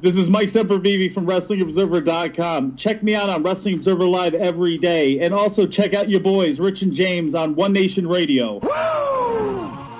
This is Mike Sempervive from WrestlingObserver.com. Check me out on Wrestling Observer Live every day. And also check out your boys, Rich and James, on One Nation Radio.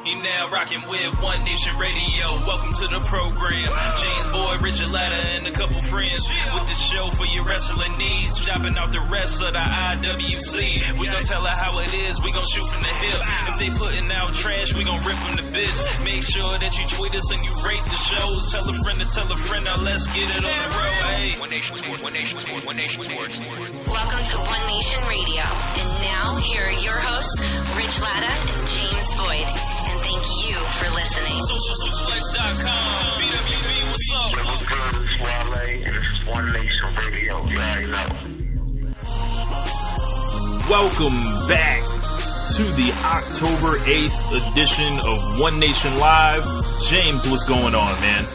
You now rocking with One Nation Radio. Welcome to the program. James Boy, Richard Latta, and a couple friends with the show for your wrestling needs. Shopping out the rest of the IWC. We gon' tell her how it is. We gon' shoot from the hip. If they putting out trash, we gon' rip from the bits. Make sure that you tweet us and you rate the shows. Tell a friend to tell a friend. Now let's get it on the road. Hey. One Nation Sports. One Nation Sports. One Nation Sports. Welcome to One Nation Radio. And now here are your hosts, Rich Latta and James Boyd. And thank you for listening. SocialSuplex.com. BWB, what's up? What's good? It's Wale, and this is One Nation Radio. You already know. Welcome back to the October 8th edition of One Nation Live. James, what's going on, man?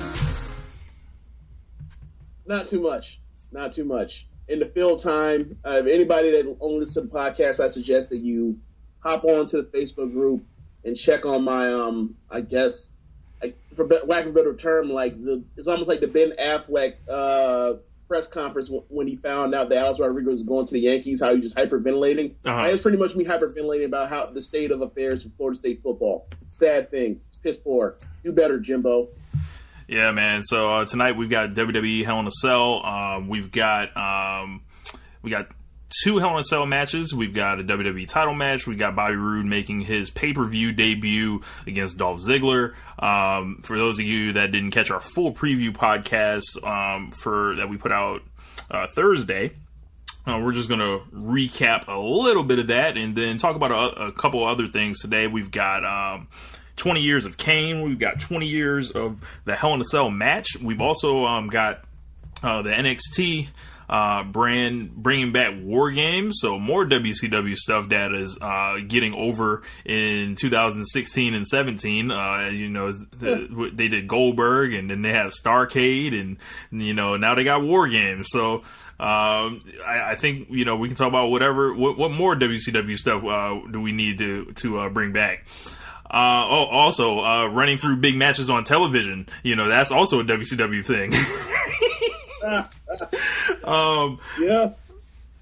Not too much. Not too much. In the field time, anybody that only listens to the podcast, I suggest that you hop on to the Facebook group and check on my, I guess, for lack of a better term, it's almost like the Ben Affleck press conference when he found out that Alex Rodriguez was going to the Yankees, how he was hyperventilating. It's pretty much me hyperventilating about how the state of affairs in Florida State football. Sad thing. It's piss poor. Do better, Jimbo. Yeah, man. So tonight we've got WWE Hell in a Cell. We've got two Hell in a Cell matches. We've got a WWE title match. We've got Bobby Roode making his pay-per-view debut against Dolph Ziggler. For those of you that didn't catch our full preview podcast that we put out Thursday, we're just going to recap a little bit of that and then talk about a couple other things today. We've got 20 years of Kane. We've got 20 years of the Hell in a Cell match. We've also got the NXT brand bringing back War Games, so more WCW stuff that is getting over in 2016 and 17. As you know, they did Goldberg, and then they have Starrcade, and now they got War Games. So I think we can talk about what more WCW stuff do we need to bring back. Also, running through big matches on television, that's also a WCW thing. Yeah.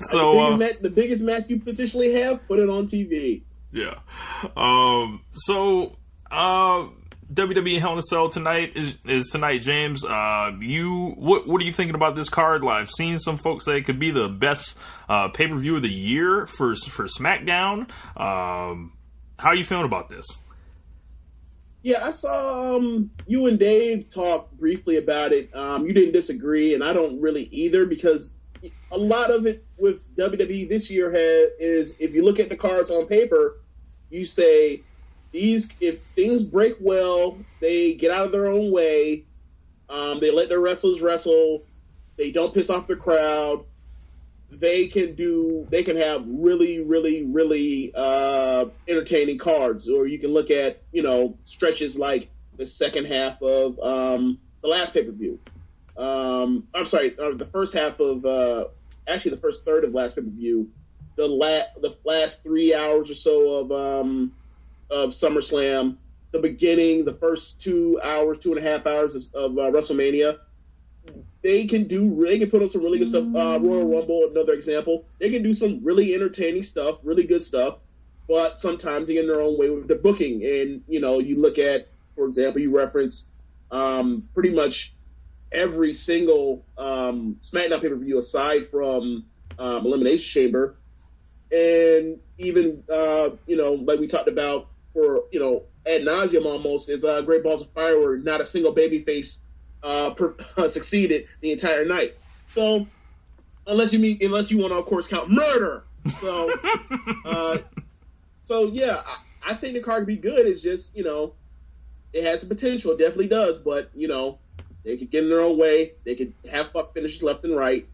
So the biggest match you potentially have, put it on TV. Yeah. WWE Hell in a Cell tonight is tonight, James. What are you thinking about this card? I've seen some folks say it could be the best pay-per-view of the year for SmackDown. How are you feeling about this? Yeah, I saw you and Dave talk briefly about it. You didn't disagree, and I don't really either, because a lot of it with WWE this year is, if you look at the cards on paper, you say, if things break well, they get out of their own way, they let their wrestlers wrestle, they don't piss off the crowd, they can have really, really, really entertaining cards. Or you can look at, stretches like the second half of the last pay-per-view. I'm sorry, the first half of, actually the first third of last pay-per-view, the last 3 hours or so of SummerSlam, the beginning, the first 2 hours, 2.5 hours of WrestleMania. They can put on some really good stuff. Royal Rumble, another example. They can do some really entertaining stuff, really good stuff, but sometimes they get in their own way with the booking. And, you look at, for example, you reference pretty much every single SmackDown pay-per-view aside from Elimination Chamber. And even, like we talked about for, ad nauseum almost, is Great Balls of Fire, where not a single babyface succeeded the entire night. So, unless you want to, of course, count murder. So, yeah, I think the card could be good. It's just, it has the potential. It definitely does. But, they could get in their own way. They could have fuck finishes left and right.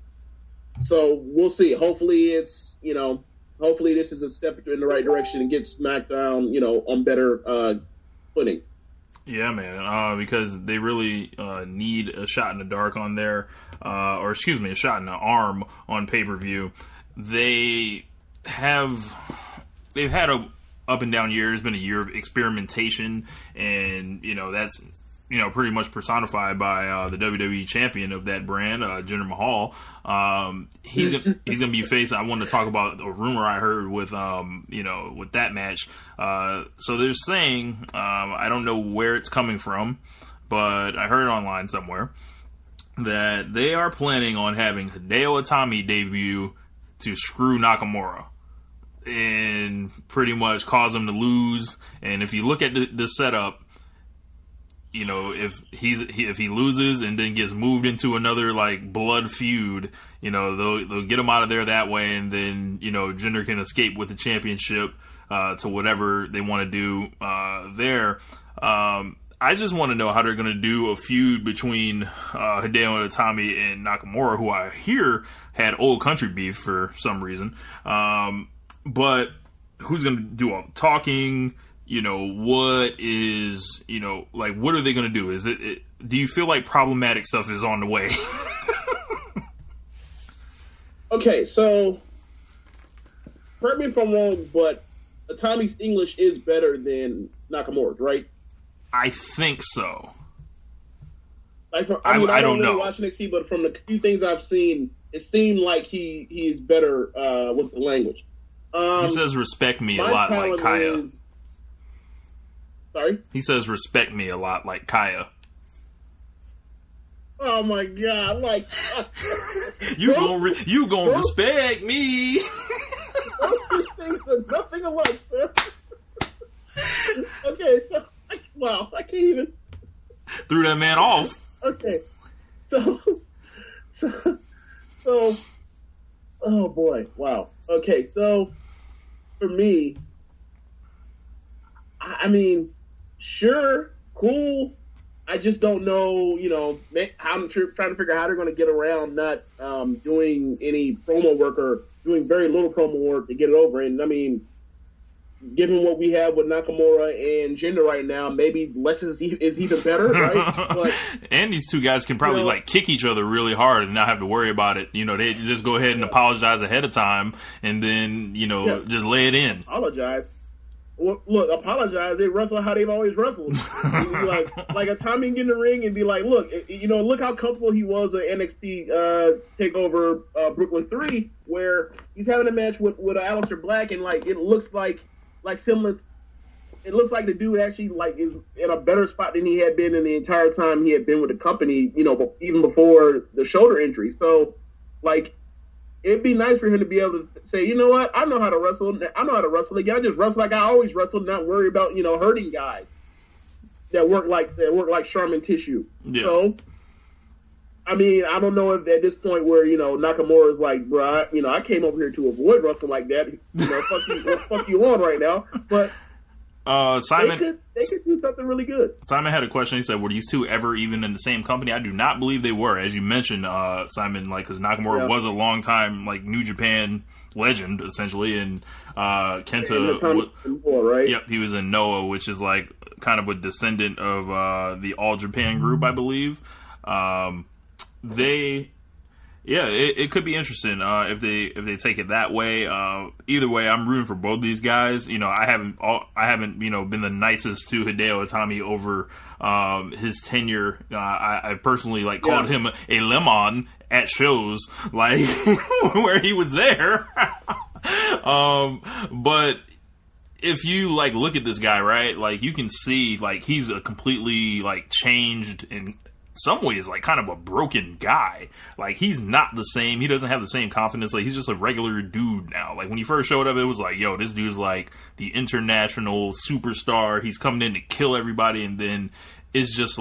So, we'll see. Hopefully hopefully this is a step in the right direction and gets SmackDown, on better footing. Yeah, man, because they really need a shot in the dark on there, a shot in the arm on pay-per-view. They've had a up and down year. It's been a year of experimentation, and that's pretty much personified by the WWE champion of that brand, Jinder Mahal. He's gonna be facing. I wanted to talk about a rumor I heard with with that match. So they're saying, I don't know where it's coming from, but I heard it online somewhere, that they are planning on having Hideo Itami debut to screw Nakamura and pretty much cause him to lose. And if you look at the setup, if he loses and then gets moved into another like blood feud, they'll get him out of there that way, and then Jinder can escape with the championship to whatever they want to do there. I just want to know how they're going to do a feud between Hideo Itami and Nakamura, who I hear had old country beef for some reason. But who's going to do all the talking? What is, what are they going to do? Do you feel like problematic stuff is on the way? Okay, so correct me if I'm wrong, but Itami's English is better than Nakamura's, right? I think so. I don't really know. watch NXT, but from the few things I've seen, it seemed like he is better with the language. He says respect me a lot like Kaya. Sorry? He says respect me a lot like Kaya. Oh my God! Like you gonna respect me? Those things are nothing alike, sir. Okay, so I can't even. Threw that man off. Okay, so, oh boy, wow. Okay, so for me, I mean, sure, cool. I just don't know, I'm trying to figure out how they're going to get around not doing any promo work or doing very little promo work to get it over. And I mean, given what we have with Nakamura and Jinder right now, maybe less is even better, right? But, and these two guys can probably kick each other really hard and not have to worry about it. They just go ahead and apologize ahead of time, and then just lay it in. Apologize. Well, look, apologize. They wrestle how they've always wrestled. like a Tommy get in the ring and be like, look how comfortable he was at NXT Takeover Brooklyn 3, where he's having a match with Aleister Black, and it looks like similar. It looks like the dude actually is in a better spot than he had been in the entire time he had been with the company. Even before the shoulder injury. So, it'd be nice for him to be able to say, you know what, I know how to wrestle. I know how to wrestle. I just wrestle like I always wrestled, not worry about hurting guys that work like Charmin tissue. Yeah. So, I mean, I don't know if at this point where Nakamura is like, bruh, I came over here to avoid wrestling like that. Fuck you on right now. But Simon, they could do something really good. Simon had a question. He said, "Were these two ever even in the same company?" I do not believe they were, as you mentioned, Simon. Because Nakamura was a long time New Japan legend, essentially, and Kenta, right? Yep, he was in Noah, which is kind of a descendant of the All Japan group, I believe. It could be interesting if they take it that way. Either way, I'm rooting for both these guys. I haven't been the nicest to Hideo Itami over his tenure. I personally called him a lemon at shows where he was there. But if you look at this guy, right, you can see he's a completely changed and some ways kind of a broken guy. He's not the same. He doesn't have the same confidence. He's just a regular dude now. When he first showed up, it was yo, this dude's the international superstar. He's coming in to kill everybody, and then it's just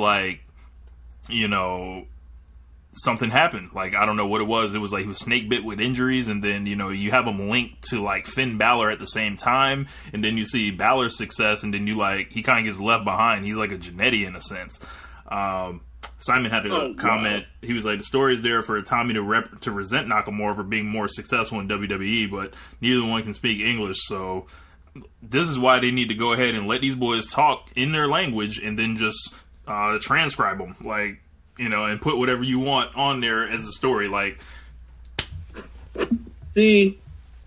something happened. I don't know what it was. It was he was snake bit with injuries, and then you have him linked to Finn Balor at the same time, and then you see Balor's success, and then he kind of gets left behind. He's a Jannetty in a sense. Simon had a comment. Wow. He was the story is there for Tommy to resent Nakamura for being more successful in WWE, but neither one can speak English, so this is why they need to go ahead and let these boys talk in their language and then just transcribe them, and put whatever you want on there as a story. See,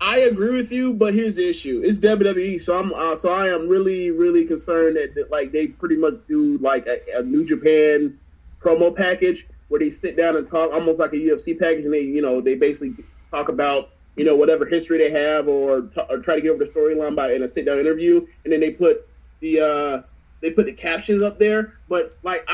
I agree with you, but here's the issue: it's WWE, so I am really, really concerned that like they pretty much do like a New Japan promo package where they sit down and talk almost like a UFC package, and they basically talk about whatever history they have or try to get over the storyline in a sit down interview, and then they put the captions up there. But like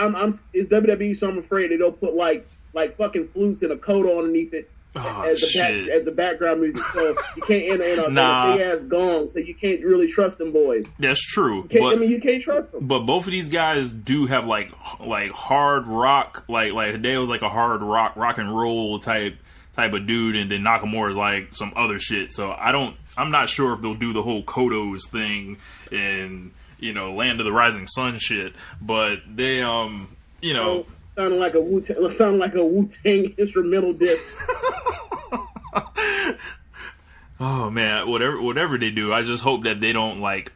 it's WWE, so I'm afraid they don't put like fucking flutes and a coda underneath it. As the background music, so you can't enter in a big ass gong, so you can't really trust them boys. That's true. You can't trust them. But both of these guys do have like hard rock, like Hideo's like a hard rock and roll type of dude, and then Nakamura is like some other shit. So I'm not sure if they'll do the whole Kodos thing and Land of the Rising Sun shit. But they sounding like a Wu-Tang instrumental disc. Oh man, whatever they do, I just hope that they don't like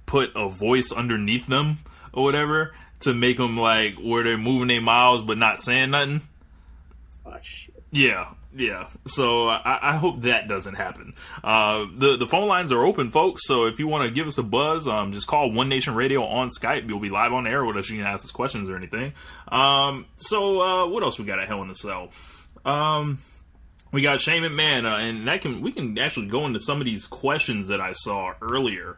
put a voice underneath them or whatever to make them like where they're moving their mouths but not saying nothing. Oh shit. Yeah. So I hope that doesn't happen. The phone lines are open, folks. So if you want to give us a buzz, just call One Nation Radio on Skype. You'll be live on air with us. You can ask us questions or anything. So what else we got at Hell in a Cell? We got Shane McMahon, and we can actually go into some of these questions that I saw earlier.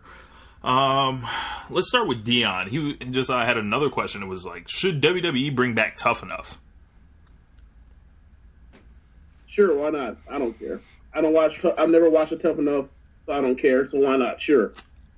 Let's start with Dion. He just had another question. It was like, should WWE bring back Tough Enough? Sure, why not? I don't care. I've never watched a Tough Enough, so I don't care. So why not? Sure.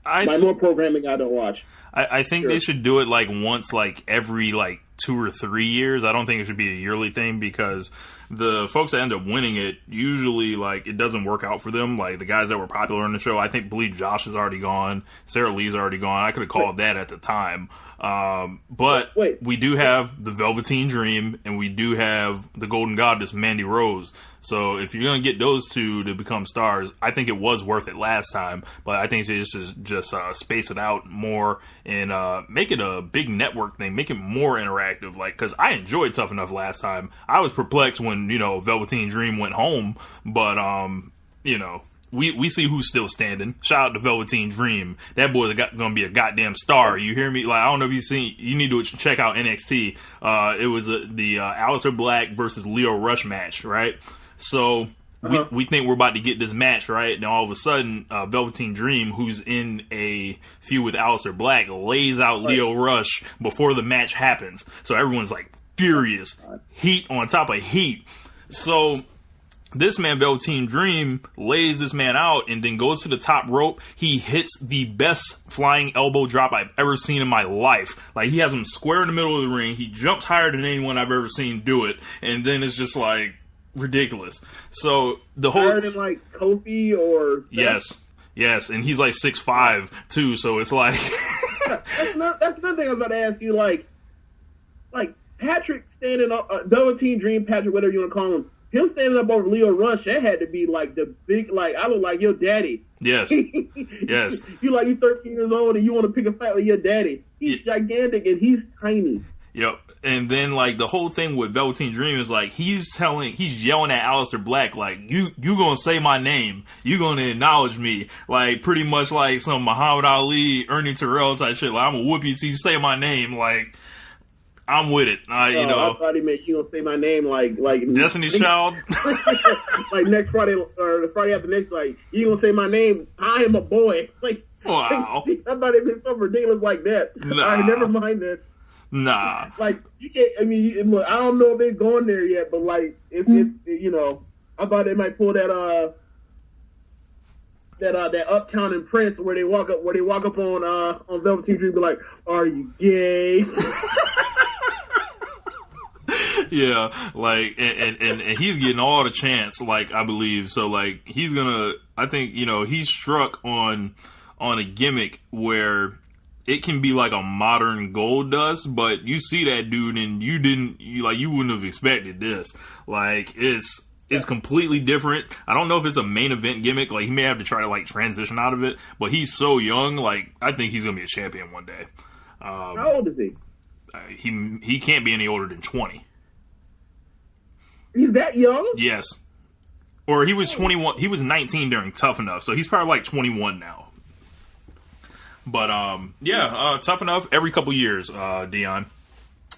More programming I don't watch. I think they should do it like once, like every like 2 or 3 years. I don't think it should be a yearly thing because the folks that end up winning it usually like it doesn't work out for them. Like the guys that were popular in the show, I believe Josh is already gone. Sarah Lee's already gone. I could have called that at the time. But we do have the Velveteen Dream and we do have the Golden Goddess Mandy Rose. So if you're going to get those two to become stars, I think it was worth it last time. But I think they just space it out more and make it a big network thing. Make it more interactive. Like, because I enjoyed Tough Enough last time. I was perplexed when, Velveteen Dream went home. But, we see who's still standing. Shout out to Velveteen Dream. That boy's gonna be a goddamn star. You hear me? Like, I don't know if you've seen. You need to check out NXT. It was the Aleister Black versus Leo Rush match, right? So we think we're about to get this match, right? Now all of a sudden, Velveteen Dream, who's in a feud with Aleister Black, lays out Leo Rush before the match happens. So everyone's like furious, heat on top of heat. So this man, Velveteen Dream, lays this man out and then goes to the top rope. He hits the best flying elbow drop I've ever seen in my life. Like, he has him square in the middle of the ring. He jumps higher than anyone I've ever seen do it. And then it's just, like, ridiculous. So, the whole... Higher than, like, Kofi or... Yes. And he's, like, 6'5", too, so it's like... that's another thing I was about to ask you, like Patrick standing up... Velveteen Dream, Patrick, whatever you want to call him, him standing up over Leo Rush, that had to be like the big, like, I look like your daddy. Yes. Yes. You 13 years old and you want to pick a fight with your daddy. He's gigantic and he's tiny. Yep. And then, like, the whole thing with Velveteen Dream is, like, he's yelling at Aleister Black, like, you gonna say my name. You gonna acknowledge me. Like, pretty much like some Muhammad Ali, Ernie Terrell type shit. Like, I'm gonna whoop you till you say my name. Like, I'm with it. I thought he meant you gonna say my name like Destiny's Child. Like next Friday or the Friday after next, like you gonna say my name? I am a boy. Like, wow. I thought it meant something ridiculous like that. Nah. I never mind that. Nah. Like you can't. I mean, look, I don't know if they're going there yet, but like it's I thought they might pull that Uptown and Prince where they walk up on Velveteen Dream, be like, "Are you gay?" Yeah, like, and he's getting all the chance, like, I believe. So, like, he's gonna, I think, he's struck on a gimmick where it can be like a modern Goldust, but you see that dude and you wouldn't have expected this. Like, it's completely different. I don't know if it's a main event gimmick. Like, he may have to try to, like, transition out of it, but he's so young. Like, I think he's gonna be a champion one day. How old is he? He can't be any older than 20. He's that young? Yes. Or he was 21. He was 19 during Tough Enough, so he's probably like 21 now. But Tough Enough every couple years, Dion.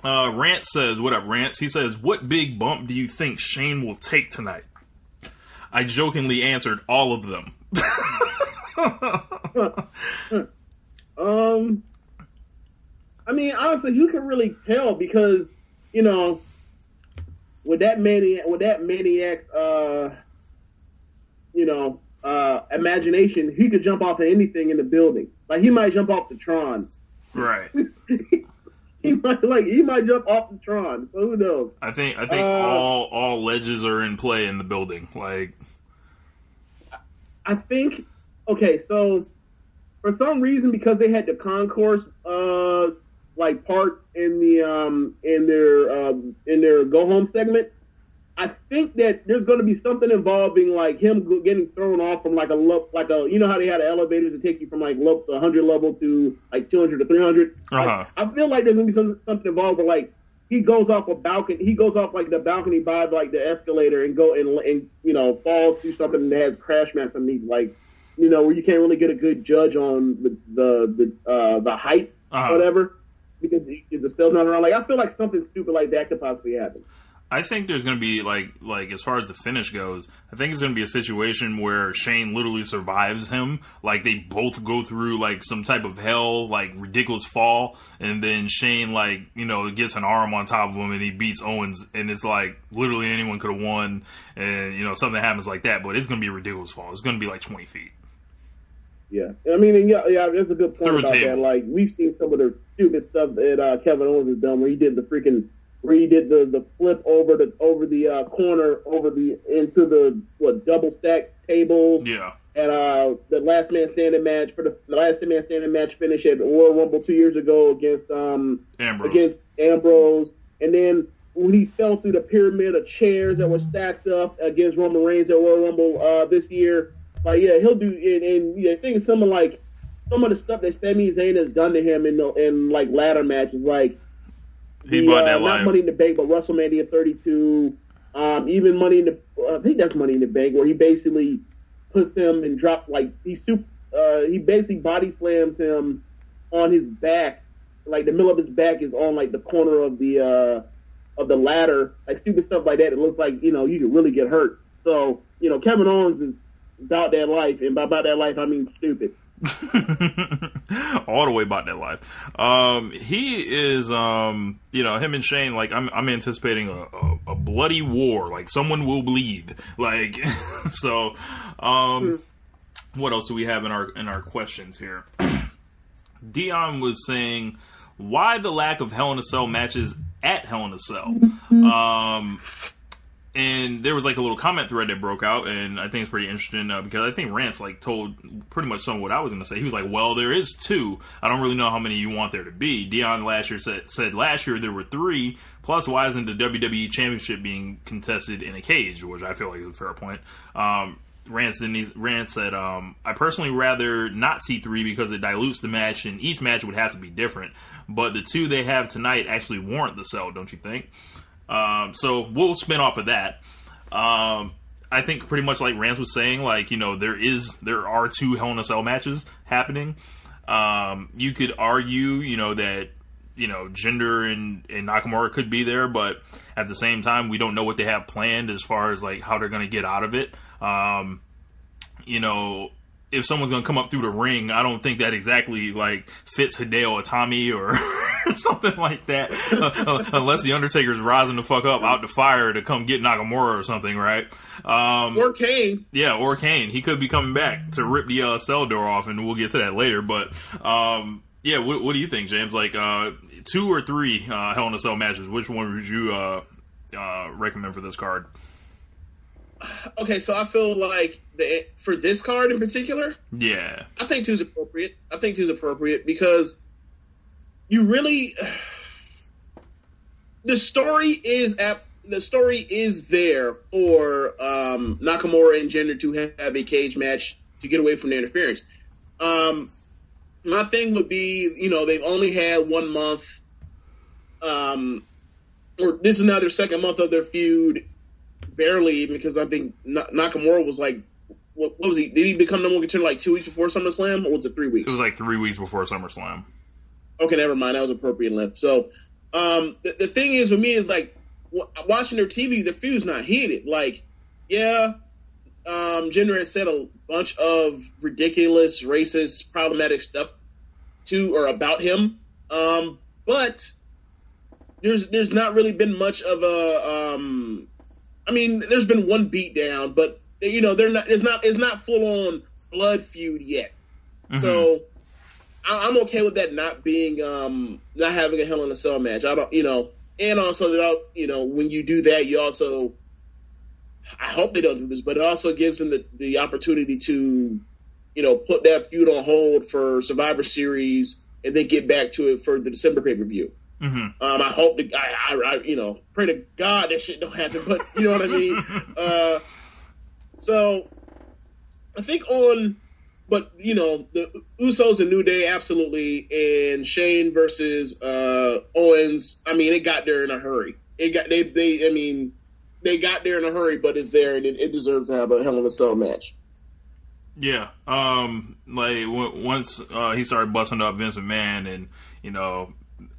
Rance says, "What up, Rance?" He says, "What big bump do you think Shane will take tonight?" I jokingly answered, all of them. I mean, honestly, you can really tell because, you know, with that maniac, imagination, he could jump off of anything in the building. Like, he might jump off the Tron. Right. he might jump off the Tron. So who knows? I think all ledges are in play in the building. Like, I think, okay, so for some reason, because they had the concourse part in the in their go home segment, I think that there's going to be something involving like him getting thrown off from you know how they had an elevator to take you from like 100 level to like 200 to 300. Uh-huh. I feel like there's going to be something involved where like he goes off a balcony. He goes off like the balcony by like the escalator and falls through something that has crash mats underneath, like, you know, where you can't really get a good judge on the height, uh-huh. whatever, because the cell's not around. Like, I feel like something stupid like that could possibly happen. I think there's going to be, like as far as the finish goes, I think it's going to be a situation where Shane literally survives him. Like, they both go through, like, some type of hell, like, ridiculous fall, and then Shane, like, you know, gets an arm on top of him, and he beats Owens, and it's like, literally anyone could have won, and, you know, something happens like that, but it's going to be a ridiculous fall. It's going to be, like, 20 feet. Yeah. I mean, yeah, that's a good point about that. Like, we've seen some of the stupid stuff that Kevin Owens has done, where he did the flip over the corner into the double stack table. Yeah. And the last man standing match finish at Royal Rumble 2 years ago against Ambrose. And then when he fell through the pyramid of chairs that were stacked up against Roman Reigns at Royal Rumble this year. Like, yeah, he'll do and I think some of the stuff that Sami Zayn has done to him in like ladder matches, like he bought that not life. Money in the Bank, but WrestleMania 32. Even I think that's Money in the Bank, where he basically puts him and drops, like, he basically body slams him on his back, like the middle of his back is on like the corner of the ladder, like stupid stuff like that. It looks like, you know, you could really get hurt. So, you know, Kevin Owens is about that life, and by about that life I mean stupid. All the way about that life. He is, you know, him and Shane, like, I'm anticipating a bloody war. Like, someone will bleed. Like, so, what else do we have in our questions here? Dion was saying, why the lack of Hell in a Cell matches at Hell in a Cell? And there was like a little comment thread that broke out, and I think it's pretty interesting because I think Rance like told pretty much some of what I was going to say. He was like, "Well, there is 2. I don't really know how many you want there to be." Dion last year said last year there were 3. Plus, why isn't the WWE Championship being contested in a cage? Which I feel like is a fair point. Rance said, "I personally rather not see 3 because it dilutes the match, and each match would have to be different. But the 2 they have tonight actually warrant the cell, don't you think?" So we'll spin off of that. I think pretty much like Rance was saying, like, you know, there are 2 Hell in a Cell matches happening. You could argue, you know, that, you know, Jinder and Nakamura could be there, but at the same time, we don't know what they have planned as far as like how they're going to get out of it. You know, if someone's going to come up through the ring, I don't think that exactly like fits Hideo Itami or something like that, unless the Undertaker's rising the fuck up out the fire to come get Nakamura or something, right? Or Kane. Yeah, or Kane. He could be coming back to rip the cell door off, and we'll get to that later. But yeah, what do you think, James? Like 2 or 3 Hell in a Cell matches? Which one would you recommend for this card? Okay, so I feel like for this card in particular, yeah, I think 2 is appropriate. Because you really, the story is there for Nakamura and Jinder to have a cage match to get away from the interference. My thing would be, you know, they've only had 1 month, or this is now their 2nd month of their feud. barely even, because I think Nakamura was like, what was he? Did he become number one contender like 2 weeks before SummerSlam, or was it 3 weeks? It was like 3 weeks before SummerSlam. Okay, never mind. That was appropriate length. So, the thing is with me is like watching their TV, the feud's not heated. Like, yeah, Jinder has said a bunch of ridiculous, racist, problematic stuff to or about him, but there's not really been much of a. I mean, there's been one beatdown, but it's not full on blood feud yet. Mm-hmm. So I'm okay with that not being not having a Hell in a Cell match. I don't, and also that when you do that, you also, I hope they don't do this, but it also gives them the opportunity to put that feud on hold for Survivor Series and then get back to it for the December pay-per-view. Mm-hmm. I hope I pray to God that shit don't happen, but you know what I mean. So I think but the Usos and New Day absolutely, and Shane versus Owens. I mean, it got there in a hurry. They got there in a hurry, but it's there, and it deserves to have a Hell in a Cell match. Yeah, once he started busting up Vince McMahon, and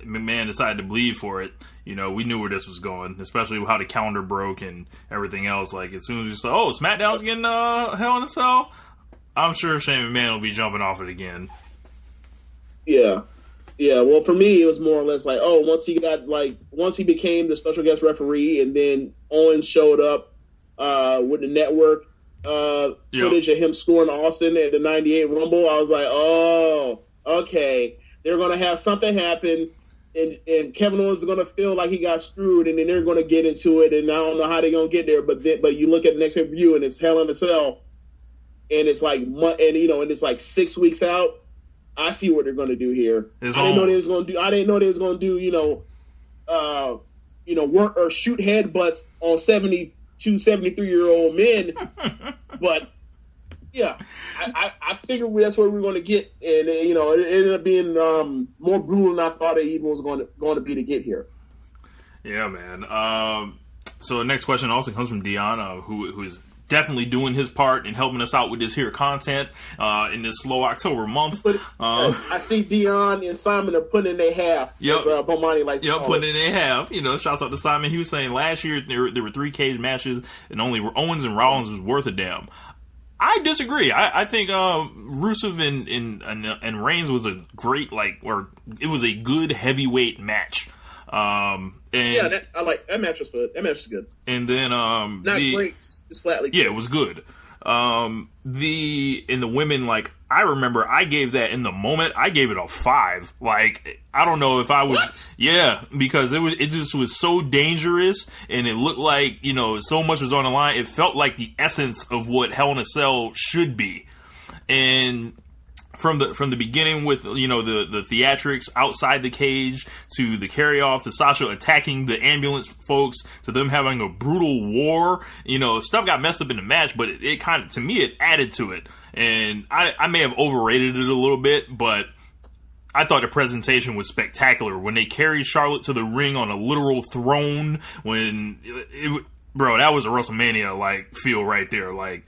McMahon decided to bleed for it, we knew where this was going, especially how the calendar broke and everything else. Like, as soon as you said, SmackDown's getting Hell in a Cell, I'm sure Shane McMahon will be jumping off it again. Yeah. Well, for me, it was more or less like, once he became the special guest referee, and then Owens showed up with the network footage of him scoring Austin at the '98 Rumble, I was like, okay, they're going to have something happen, and Kevin Owens is going to feel like he got screwed, and then they're going to get into it, and I don't know how they're going to get there, but you look at the next pay-per-view, and it's Hell in a Cell, and it's like, and it's like 6 weeks out. I see what they're going to do here. I didn't know they was going to do, work or shoot headbutts on 72, 73-year-old men, but yeah, I figured that's what we were going to get, and it ended up being more brutal than I thought it even was going to be to get here. Yeah, man. So the next question also comes from Dion, who is definitely doing his part and helping us out with this here content in this slow October month. I see Dion and Simon are putting in their half. Yep. As Bomani likes to call putting it. in their half. Shouts out to Simon. He was saying last year there were 3 cage matches and only Owens and Rollins was worth a damn. I disagree. I think Rusev and Reigns was a great, it was a good heavyweight match. That match was good. That match was good. And then not great, just flatly good. Yeah, it was good. The women, I remember I gave that in the moment. I gave it a 5. I don't know if I was. What? Yeah, because it just was so dangerous, and it looked like so much was on the line. It felt like the essence of what Hell in a Cell should be, and from the beginning with the theatrics outside the cage to the carry-off to Sasha attacking the ambulance folks to them having a brutal war, stuff got messed up in the match, but it kind of, to me, it added to it. And I may have overrated it a little bit, but I thought the presentation was spectacular when they carried Charlotte to the ring on a literal throne. That was a WrestleMania feel right there. Like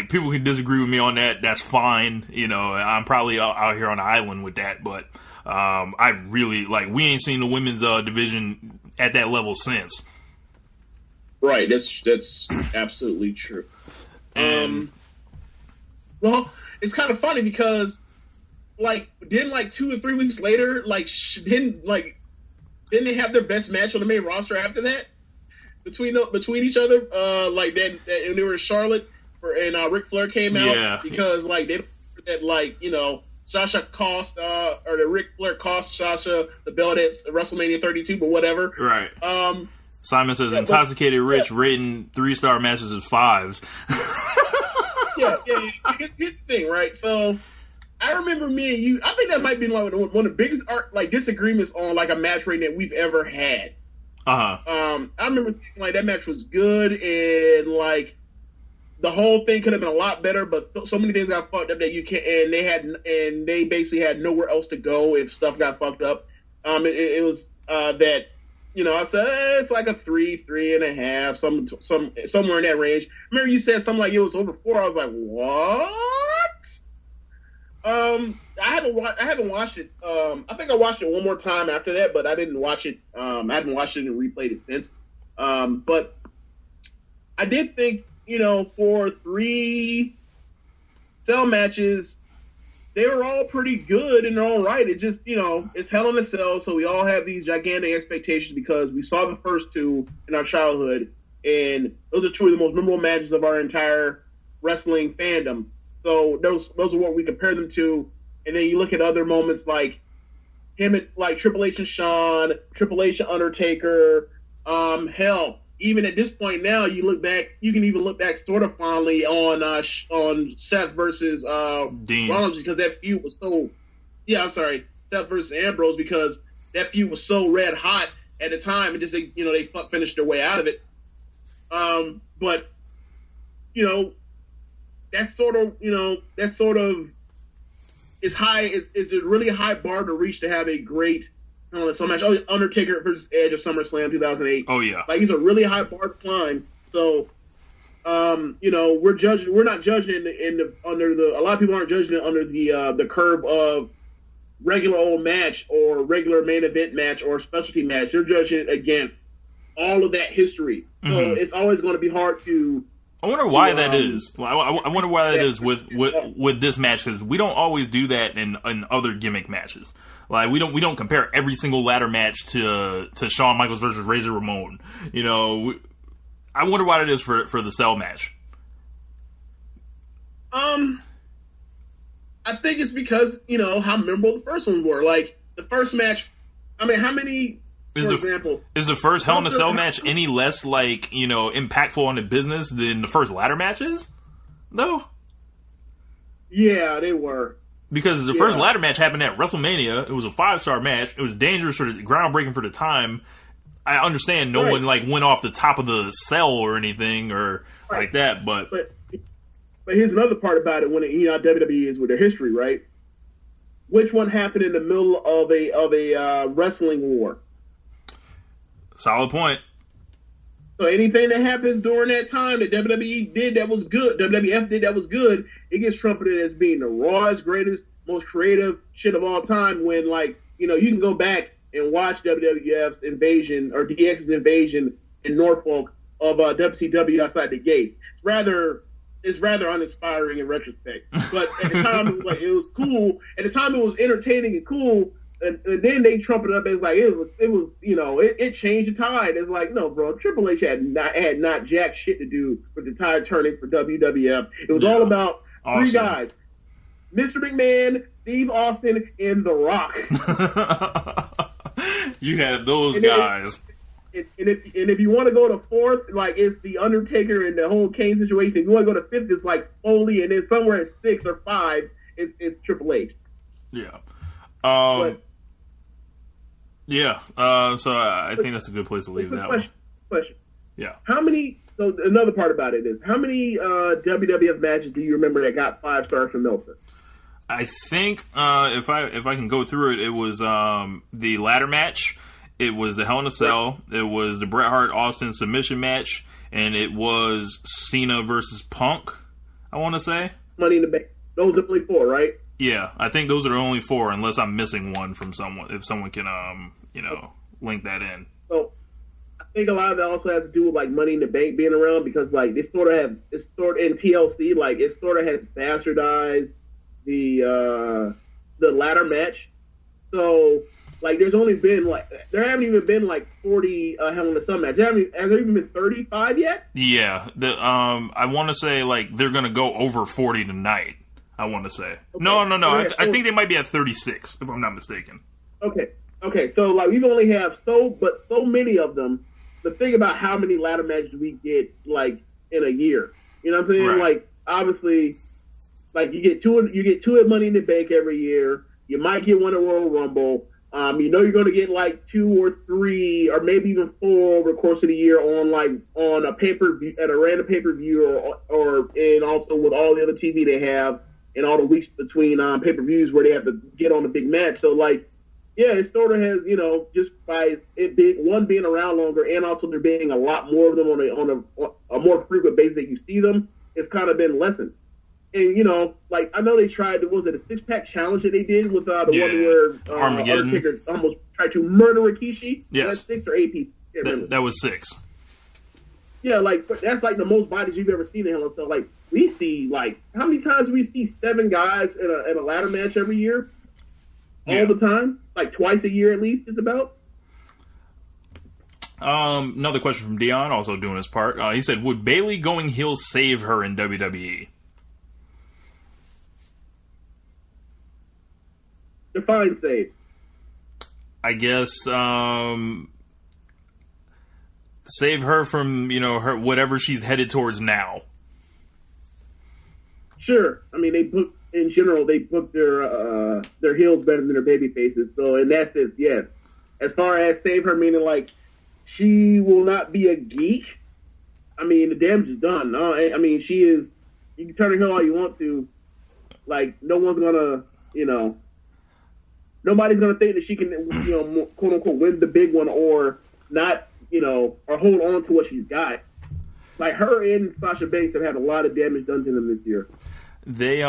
people can disagree with me on that. That's fine. I'm probably out here on an island with that, but I really we ain't seen the women's division at that level since. Right. That's absolutely true. Well, it's kind of funny because didn't 2 or 3 weeks later, didn't they have their best match on the main roster after that between each other? And they were in Charlotte. And Ric Flair came out because Sasha cost or the Ric Flair cost Sasha the belt at WrestleMania 32, but whatever. Right. Simon says Intoxicated Rich rating 3-star matches as 5s. Yeah. Here's the thing, right? So I remember me and you. I think that might be one of the biggest disagreements on a match rating that we've ever had. I remember thinking, that match was good and the whole thing could have been a lot better, but so many things got fucked up that you can't. And they basically had nowhere else to go if stuff got fucked up. It was that I said it's like a 3.5, somewhere in that range. Remember you said something like it was over 4. I was like, what? I haven't watched it. I think I watched it one more time after that, but I didn't watch it. I haven't watched it and replayed it since. But I did think, for 3 cell matches, they were all pretty good in their own right. It just, it's Hell in a Cell, so we all have these gigantic expectations because we saw the first 2 in our childhood, and those are 2 of the most memorable matches of our entire wrestling fandom. So those are what we compare them to. And then you look at other moments like him at like Triple H and Shawn, Triple H and Undertaker. Hell, even at this point now, you can even look back sort of fondly on Seth versus Dean. Rollins because that feud was so. Yeah, I'm sorry, Seth versus Ambrose because that feud was so red hot at the time, and just they finished their way out of it. But that sort of is high. Is a really high bar to reach to have a great so match. Oh, Undertaker versus Edge of SummerSlam 2008. Oh yeah, like he's a really high bar to climb. So, we're not judging a lot of people aren't judging it under the curve of regular old match or regular main event match or specialty match. They're judging it against all of that history. So it's always going to be hard to. I wonder why that is. I wonder why that is with this match because we don't always do that in other gimmick matches. Like we don't compare every single ladder match to Shawn Michaels versus Razor Ramon. I wonder why that is for the cell match. I think it's because how memorable the first ones were. Like the first match. I mean, how many? Is the first Hell in a Cell match any less impactful on the business than the first ladder matches? Though? Yeah, they were. Because the first ladder match happened at WrestleMania. It was a 5-star match. It was dangerous for the groundbreaking for the time. I understand no one went off the top of the cell or anything or like that, but here's another part about it when WWE is with their history, right? Which one happened in the middle of a wrestling war? Solid point. So anything that happens during that time that WWE did that was good, WWF did that was good, it gets trumpeted as being the rawest, greatest, most creative shit of all time when, you can go back and watch WWF's invasion or DX's invasion in Norfolk of WCW outside the gate. It's rather uninspiring in retrospect. But at the time, it was cool. At the time, it was entertaining and cool. And then they trumpeted up as it changed the tide. It's like, no, bro, Triple H had not jack shit to do with the tide turning for WWF. It was all about three guys: Mr. McMahon, Steve Austin, and The Rock. You had those guys. If you want to go to fourth, it's the Undertaker and the whole Kane situation. If you want to go to fifth, it's like Foley, and then somewhere at 6 or 5, it's Triple H. Yeah. So I think that's a good place to leave that one. Question. Yeah. So another part about it is, how many WWF matches do you remember that got 5 stars from Meltzer? I think if I can go through it, it was the ladder match, it was the Hell in a Cell, it was the Bret Hart Austin submission match, and it was Cena versus Punk. I want to say Money in the Bank. Those are only 4, right? Yeah, I think those are the only 4, unless I'm missing one from someone. If someone can, link that in. So I think a lot of that also has to do with Money in the Bank being around because they sort of in TLC it sort of has bastardized the ladder match. So there's only been there haven't even been 40 Hell in a Cell matches. Has there even been 35 yet? Yeah, I want to say they're gonna go over 40 tonight. I want to say. Okay. No. I think they might be at 36, if I'm not mistaken. Okay. So we only have so many of them. The thing about how many ladder matches we get in a year. You know what I'm saying? Right. Obviously, you get two at Money in the Bank every year. You might get one at Royal Rumble. You're going to get 2 or 3 or maybe even 4 over the course of the year on a pay-per-view at a random pay-per-view or and also with all the other TV they have. In all the weeks between pay-per-views where they have to get on a big match. So, Yeah, it sort of has, just by it being around longer, and also there being a lot more of them on a more frequent basis that you see them, it's kind of been lessened. And like I know they tried, was it a 6-pack challenge that they did with the one where Undertaker almost tried to murder Rikishi? Yes, that's 6 or 8 people. That was 6. Yeah, like that's like the most bodies you've ever seen in Hell in a Cell. Like we see, like how many times do we see 7 guys in a ladder match every year? All the time, like twice a year at least. It's about. Another question from Dion, also doing his part. He said, "Would Bayley going heel save her in WWE?" Define save. I guess save her from her whatever she's headed towards now. Sure, I mean they book their heels better than their baby faces. So in that sense, yes. As far as save her, meaning like she will not be a geek. I mean the damage is done. I mean she is. You can turn her heel all you want to. Like no one's gonna nobody's gonna think that she can quote unquote win the big one or not or hold on to what she's got. Like her and Sasha Banks have had a lot of damage done to them this year. They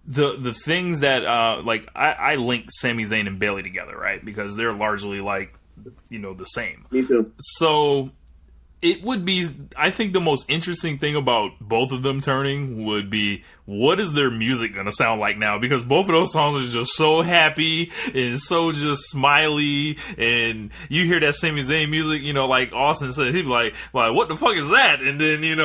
the things that like I link Sami Zayn and Bayley together, right? Because they're largely like the same. Me too. So it would be, I think the most interesting thing about both of them turning would be, what is their music going to sound like now? Because both of those songs are just so happy and so just smiley, and you hear that Sami Zayn music, like Austin said, he'd be like, what the fuck is that? And then, you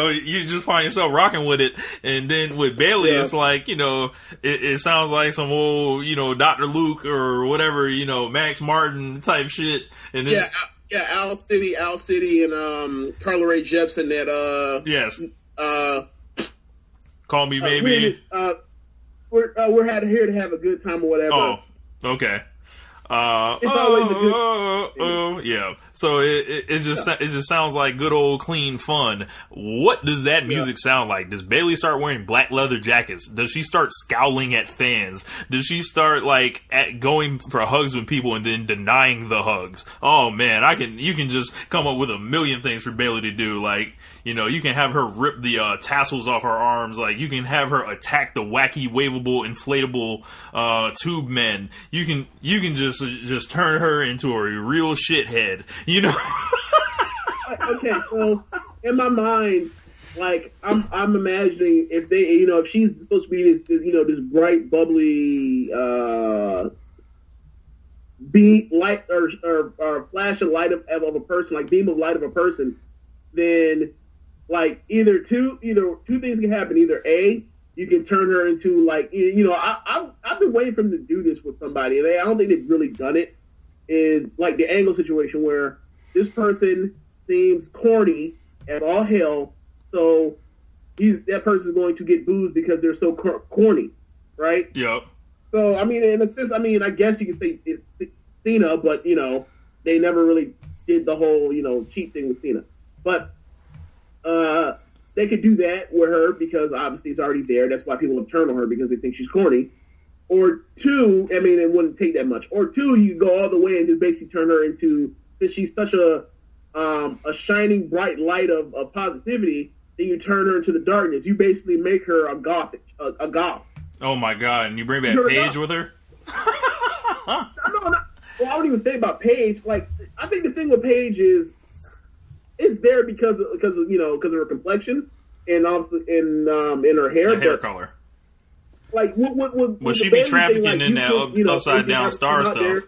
just find yourself rocking with it. And then with Bayley, it's like, it sounds like some old, Dr. Luke or whatever, Max Martin type shit. And then, Yeah, Owl City, and Carla Rae Jepsen. That yes, Call Me Maybe. We're here to have a good time or whatever. Oh, okay. It's always a good. Yeah. So it just sounds like good old clean fun. What does that music sound like? Does Bayley start wearing black leather jackets? Does she start scowling at fans? Does she start going for hugs with people and then denying the hugs? Oh man, you can just come up with a million things for Bayley to do. Like, you can have her rip the tassels off her arms. Like, you can have her attack the wacky, waveable, inflatable tube men. You can just turn her into a real shithead. Okay, so in my mind, like I'm imagining if they, if she's supposed to be this bright, bubbly, beam light or flash of light of a person, like beam of light of a person, then like either two things can happen. Either A, you can turn her into I've been waiting for them to do this with somebody, and I don't think they've really done it. Is like the Angle situation where this person seems corny as all hell, so that person's going to get booed because they're so corny, right? Yep. So in a sense, I guess you can say it's Cena, but they never really did the whole cheat thing with Cena, but they could do that with her because obviously it's already there. That's why people have turned on her, because they think she's corny. Or two, it wouldn't take that much. Or two, you go all the way and just basically turn her into, because she's such a shining bright light of positivity, then you turn her into the darkness. You basically make her a goth. Oh my god! And you bring back Paige with her? No, well, I don't even think about Paige. Like, I think the thing with Paige is, it's there because of her complexion and also in her hair. The hair color. Like, would she be trafficking in that upside down star stuff?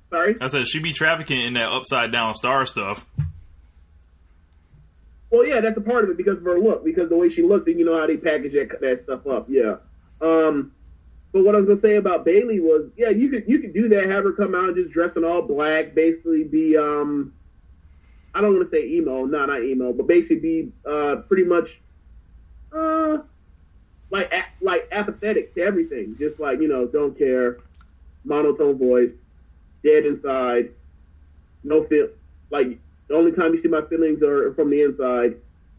Sorry? I said she be trafficking in that upside down star stuff. Well, yeah, that's a part of it because of her look, because the way she looks, and you know how they package that stuff up. Yeah. But what I was gonna say about Bayley was, yeah, you could do that. Have her come out and just dress in all black, basically be I don't want to say emo, not emo, but basically be pretty much like apathetic to everything, just like don't care, monotone voice, dead inside, no feel. Like the only time you see my feelings are from the inside,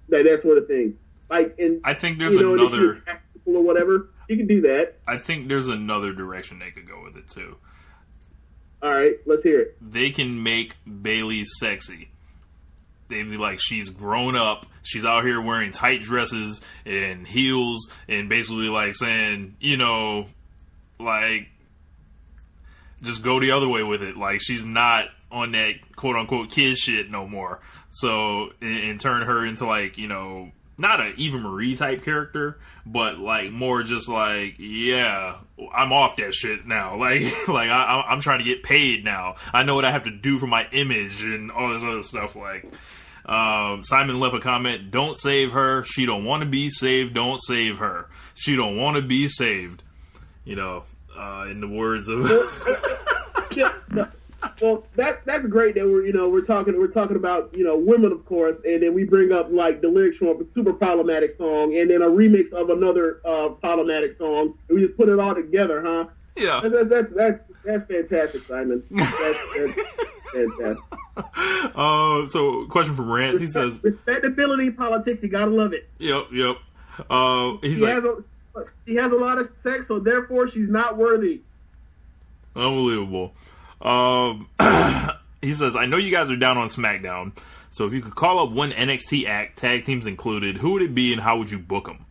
that sort of thing. Like, and I think there's another or whatever. She can do that. I think there's another direction they could go with it too. All right, let's hear it. They can make Bayley sexy. They'd be like, she's grown up. She's out here wearing tight dresses and heels and basically like saying, you know, like, just go the other way with it. Like, she's not on that quote unquote kid shit no more. So, and turn her into like, you know, not an Eva Marie type character, but like more just like, yeah, I'm off that shit now. Like I'm trying to get paid now. I know what I have to do for my image and all this other stuff. Like, Simon left a comment, don't save her. She don't want to be saved. Don't save her. She don't want to be saved. You know, in the words of... Well, that's great that we're talking about, you know, women, of course, and then we bring up like the lyrics from a super problematic song and then a remix of another problematic song, and we just put it all together, huh? Yeah. That's fantastic, Simon. That's fantastic. So, question from Rance. He says, respectability politics, you gotta love it. Yep. She has a lot of sex, so therefore she's not worthy. Unbelievable. He says, I know you guys are down on SmackDown, so if you could call up one NXT act, tag teams included, who would it be and how would you book them?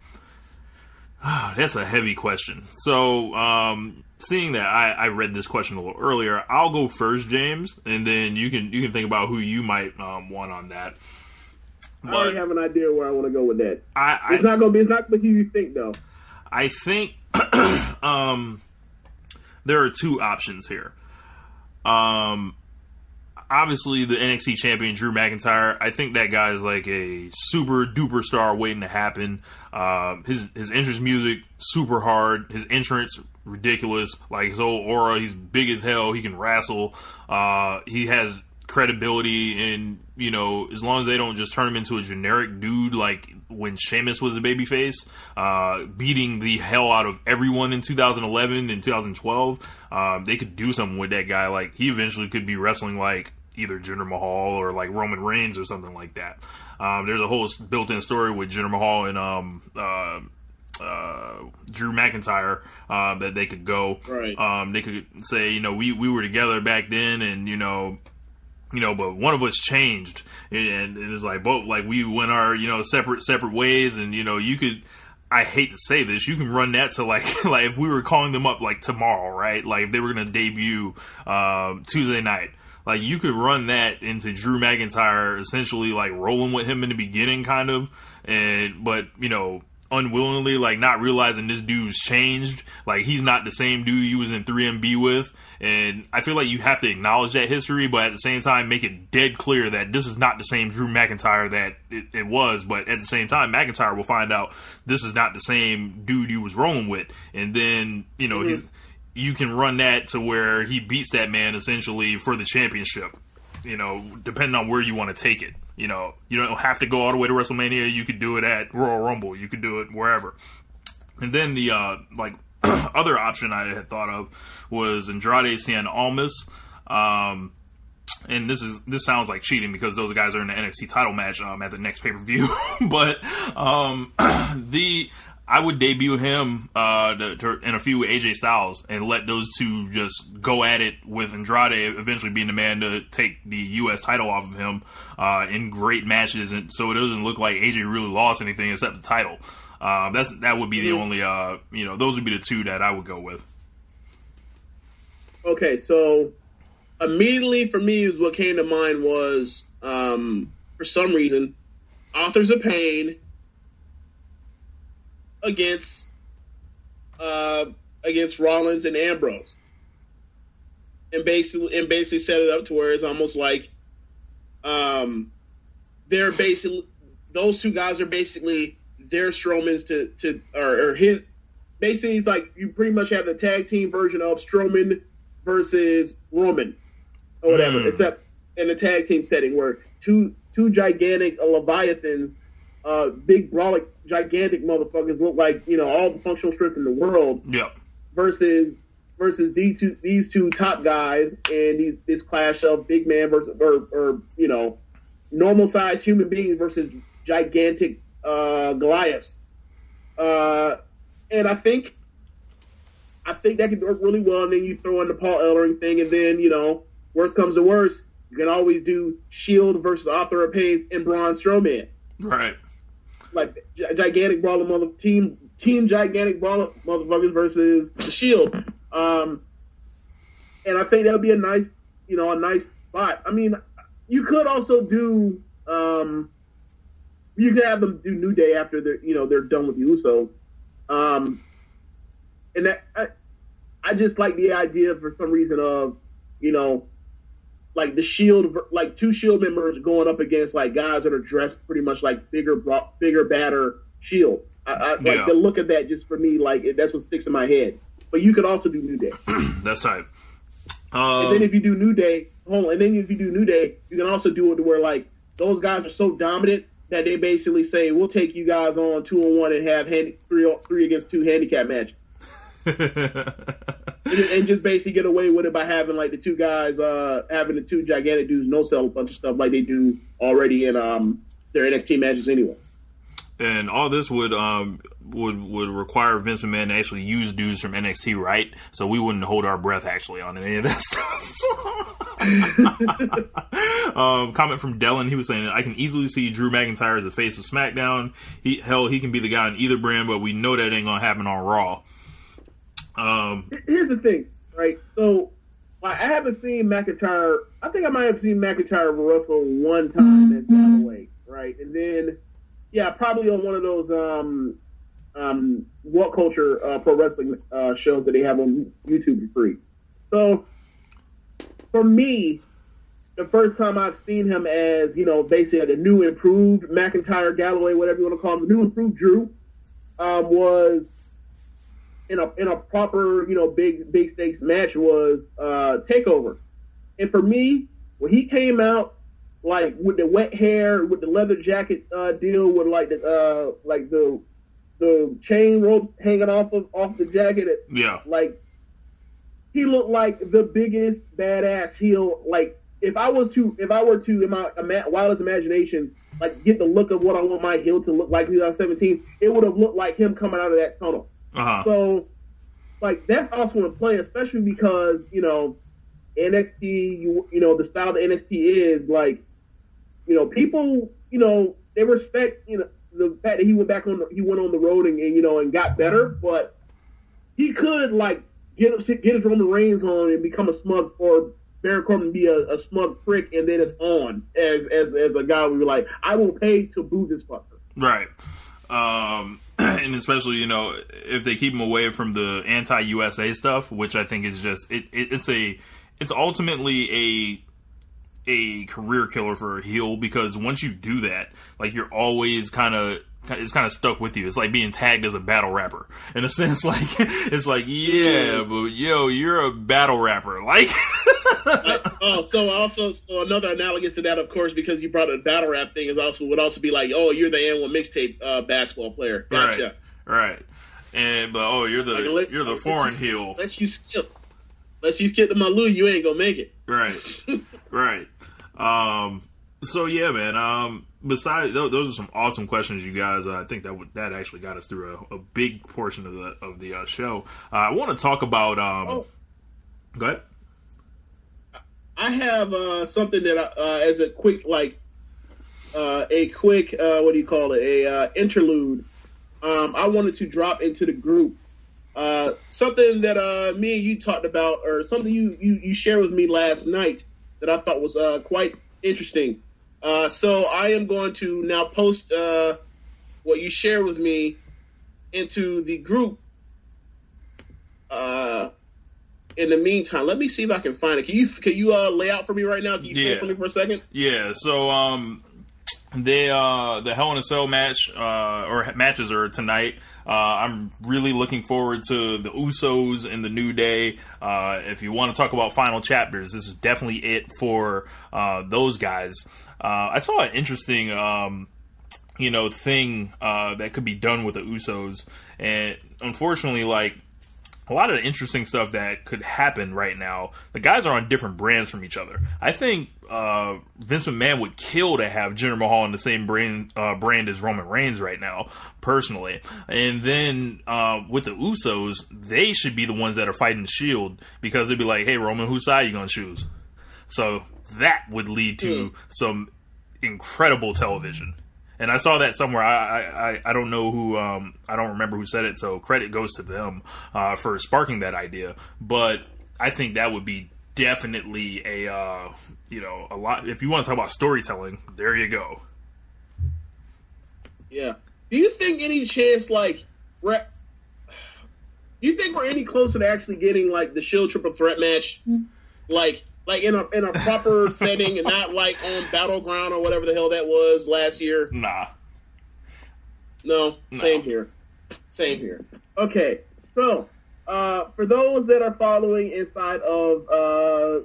That's a heavy question. So, seeing that I read this question a little earlier, I'll go first, James, and then you can think about who you might want on that. But I already have an idea where I want to go with that. It's not who you think, though. I think there are two options here. Obviously, the NXT champion, Drew McIntyre, I think that guy is like a super duper star waiting to happen. His entrance music, super hard. His entrance, ridiculous. Like, his whole aura, he's big as hell. He can wrestle. He has credibility, and, you know, as long as they don't just turn him into a generic dude like when Sheamus was a babyface, beating the hell out of everyone in 2011 and 2012, they could do something with that guy. Like, he eventually could be wrestling like either Jinder Mahal or like Roman Reigns or something like that. There's a whole built-in story with Jinder Mahal and Drew McIntyre that they could go. Right. They could say, you know, we were together back then, and you know, but one of us changed, and it's like both, like we went our, you know, separate ways, and you know, you could. I hate to say this, you can run that to like if we were calling them up like tomorrow, right? Like if they were gonna debut Tuesday night, like you could run that into Drew McIntyre essentially like rolling with him in the beginning, kind of, but you know, unwillingly, like not realizing this dude's changed, like he's not the same dude you was in 3MB with, and I feel like you have to acknowledge that history, but at the same time make it dead clear that this is not the same Drew McIntyre that it was, but at the same time McIntyre will find out this is not the same dude you was rolling with, and then, you know, you can run that to where he beats that man essentially for the championship, you know, depending on where you want to take it. You know, you don't have to go all the way to WrestleMania. You could do it at Royal Rumble. You could do it wherever. And then the other option I had thought of was Andrade Cien Almas. And this sounds like cheating because those guys are in the NXT title match at the next pay-per-view. But I would debut him in a feud with AJ Styles and let those two just go at it, with Andrade eventually being the man to take the U.S. title off of him in great matches, and so it doesn't look like AJ really lost anything except the title. That would be the only, you know, those would be the two that I would go with. Okay, so immediately for me, what came to mind was, for some reason, Authors of Pain against Rollins and Ambrose, and basically set it up to where it's almost like they're basically, those two guys are basically their Strowman's or his. Basically, it's like you pretty much have the tag team version of Strowman versus Roman or whatever, except in the tag team setting where two gigantic Leviathans, big brolic gigantic motherfuckers look like, you know, all the functional strength in the world. Yep. Versus these two top guys, and this clash of big man versus or you know, normal sized human beings versus gigantic Goliaths. And I think I think that could work really well. And then you throw in the Paul Ellering thing, and then, you know, worst comes to worst, you can always do Shield versus Author of Pain and Braun Strowman. Right. Like gigantic brawl of team gigantic brawl of motherfuckers versus the Shield. And I think that would be a nice spot. I mean, you could also do you could have them do New Day after they're done with the Usos. And that I just like the idea for some reason of, you know, like the Shield, like two Shield members going up against like guys that are dressed pretty much like bigger, badder Shield. I like the look of that. Just for me, like that's what sticks in my head. But you could also do New Day. That's right. And then if you do New Day, you can also do it to where like those guys are so dominant that they basically say, "We'll take you guys on 2-on-1 and have 3 against 2 handicap match." and just basically get away with it by having like the two guys, having the two gigantic dudes no sell a bunch of stuff like they do already in their NXT matches anyway. And all this would require Vince McMahon to actually use dudes from NXT, right? So we wouldn't hold our breath actually on any of that stuff. Comment from Dellin, he was saying, I can easily see Drew McIntyre as the face of SmackDown. He can be the guy on either brand, but we know that ain't gonna happen on Raw. Here's the thing, right? So I haven't seen McIntyre. I think I might have seen McIntyre wrestle one time at Galloway, right? And then, yeah, probably on one of those What Culture pro wrestling shows that they have on YouTube for free. So for me, the first time I've seen him as, you know, basically the new improved McIntyre, Galloway, whatever you want to call him, the new improved Drew, was in a proper, you know, big stakes match was TakeOver. And for me, when he came out like with the wet hair, with the leather jacket deal, with like the chain rope hanging off the jacket, like he looked like the biggest badass heel. Like if I were to in my wildest imagination, like get the look of what I want my heel to look like in 2017, it would have looked like him coming out of that tunnel. Uh-huh. So, like, that's also in play, especially because, you know, NXT, you know, the style that NXT is, like, you know, people, you know, they respect, you know, the fact that he went on the road and you know, and got better, but he could, like, get his Roman Reigns on and become a smug, or Baron Corbin be a smug prick, and then it's on as a guy we were like, I will pay to boo this fucker. Right. And especially, you know, if they keep him away from the anti-USA stuff, which I think is just it's ultimately a career killer for a heel, because once you do that, like, you're always it's kind of stuck with you. It's like being tagged as a battle rapper in a sense. Like, it's like, yeah, but yo, you're a battle rapper. Like, so another analogous to that, of course, because you brought a battle rap thing, would also be like, oh, you're the N1 mixtape basketball player. Gotcha. Right. And but you're the foreign heel. Unless you skip to Malu, you ain't gonna make it. Right. Right. So yeah, man. Besides, those are some awesome questions, you guys. I think that actually got us through a big portion of the show. I want to talk about. Go ahead. I have something that as a quick what do you call it? Interlude. I wanted to drop into the group something that me and you talked about, or something you shared with me last night that I thought was quite interesting. So I am going to now post what you shared with me into the group. In the meantime, let me see if I can find it. Can you lay out for me right now? Can you hold for me for a second? Yeah. So the Hell in a Cell match or matches are tonight. I'm really looking forward to the Usos and the New Day. If you want to talk about final chapters, this is definitely it for those guys. I saw an interesting, thing that could be done with the Usos, and unfortunately, like, a lot of the interesting stuff that could happen right now, the guys are on different brands from each other. I think Vince McMahon would kill to have Jinder Mahal in the same brand as Roman Reigns right now, personally. And then with the Usos, they should be the ones that are fighting the Shield, because it'd be like, hey, Roman, whose side are you going to choose? So that would lead to some incredible television. And I saw that somewhere. I don't know who, I don't remember who said it, so credit goes to them for sparking that idea. But I think that would be definitely a lot. If you want to talk about storytelling, there you go. Yeah. Do you think any chance, do you think we're any closer to actually getting, like, the Shield triple threat match? Like in a proper setting, and not like on Battleground or whatever the hell that was last year? Nah. No. Same here. Okay, so for those that are following inside of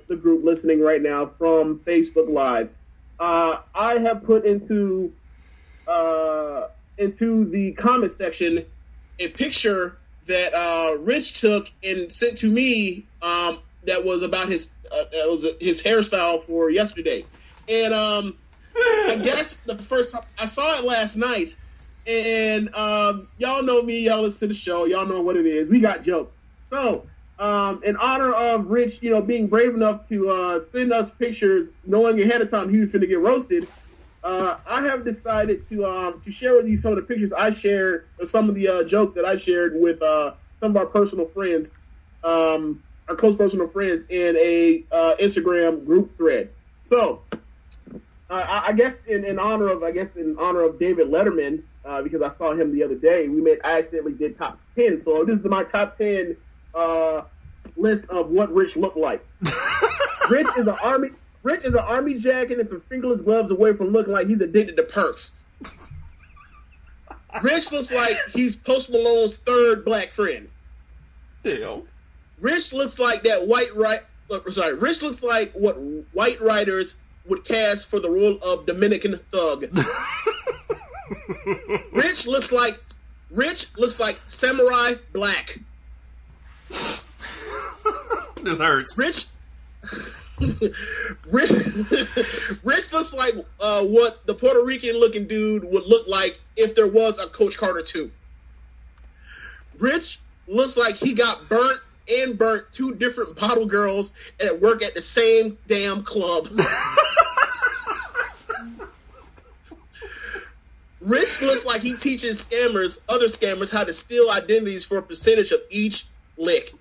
the group listening right now from Facebook Live, I have put into the comment section a picture that Rich took and sent to me. That was about his hairstyle for yesterday, and I guess the first time I saw it last night, and y'all know me, y'all listen to the show, y'all know what it is. We got jokes. So, in honor of Rich, being brave enough to send us pictures, knowing ahead of time he was going to get roasted, I have decided to share with you some of the pictures I shared, or some of the jokes that I shared with some of our personal friends. Our close personal friends in a Instagram group thread. So, I guess in honor of David Letterman, because I saw him the other day, I accidentally did top 10. So this is my top 10 list of what Rich looked like. Rich is an army jacket and some fingerless gloves away from looking like he's addicted to perks. Rich looks like he's Post Malone's third black friend. Damn. Rich looks like Rich looks like what white writers would cast for the role of Dominican thug. Rich looks like Samurai Black. This hurts. Rich looks like what the Puerto Rican looking dude would look like if there was a Coach Carter 2. Rich looks like he got burnt two different bottle girls at work at the same damn club. Rich looks like he teaches other scammers, how to steal identities for a percentage of each lick.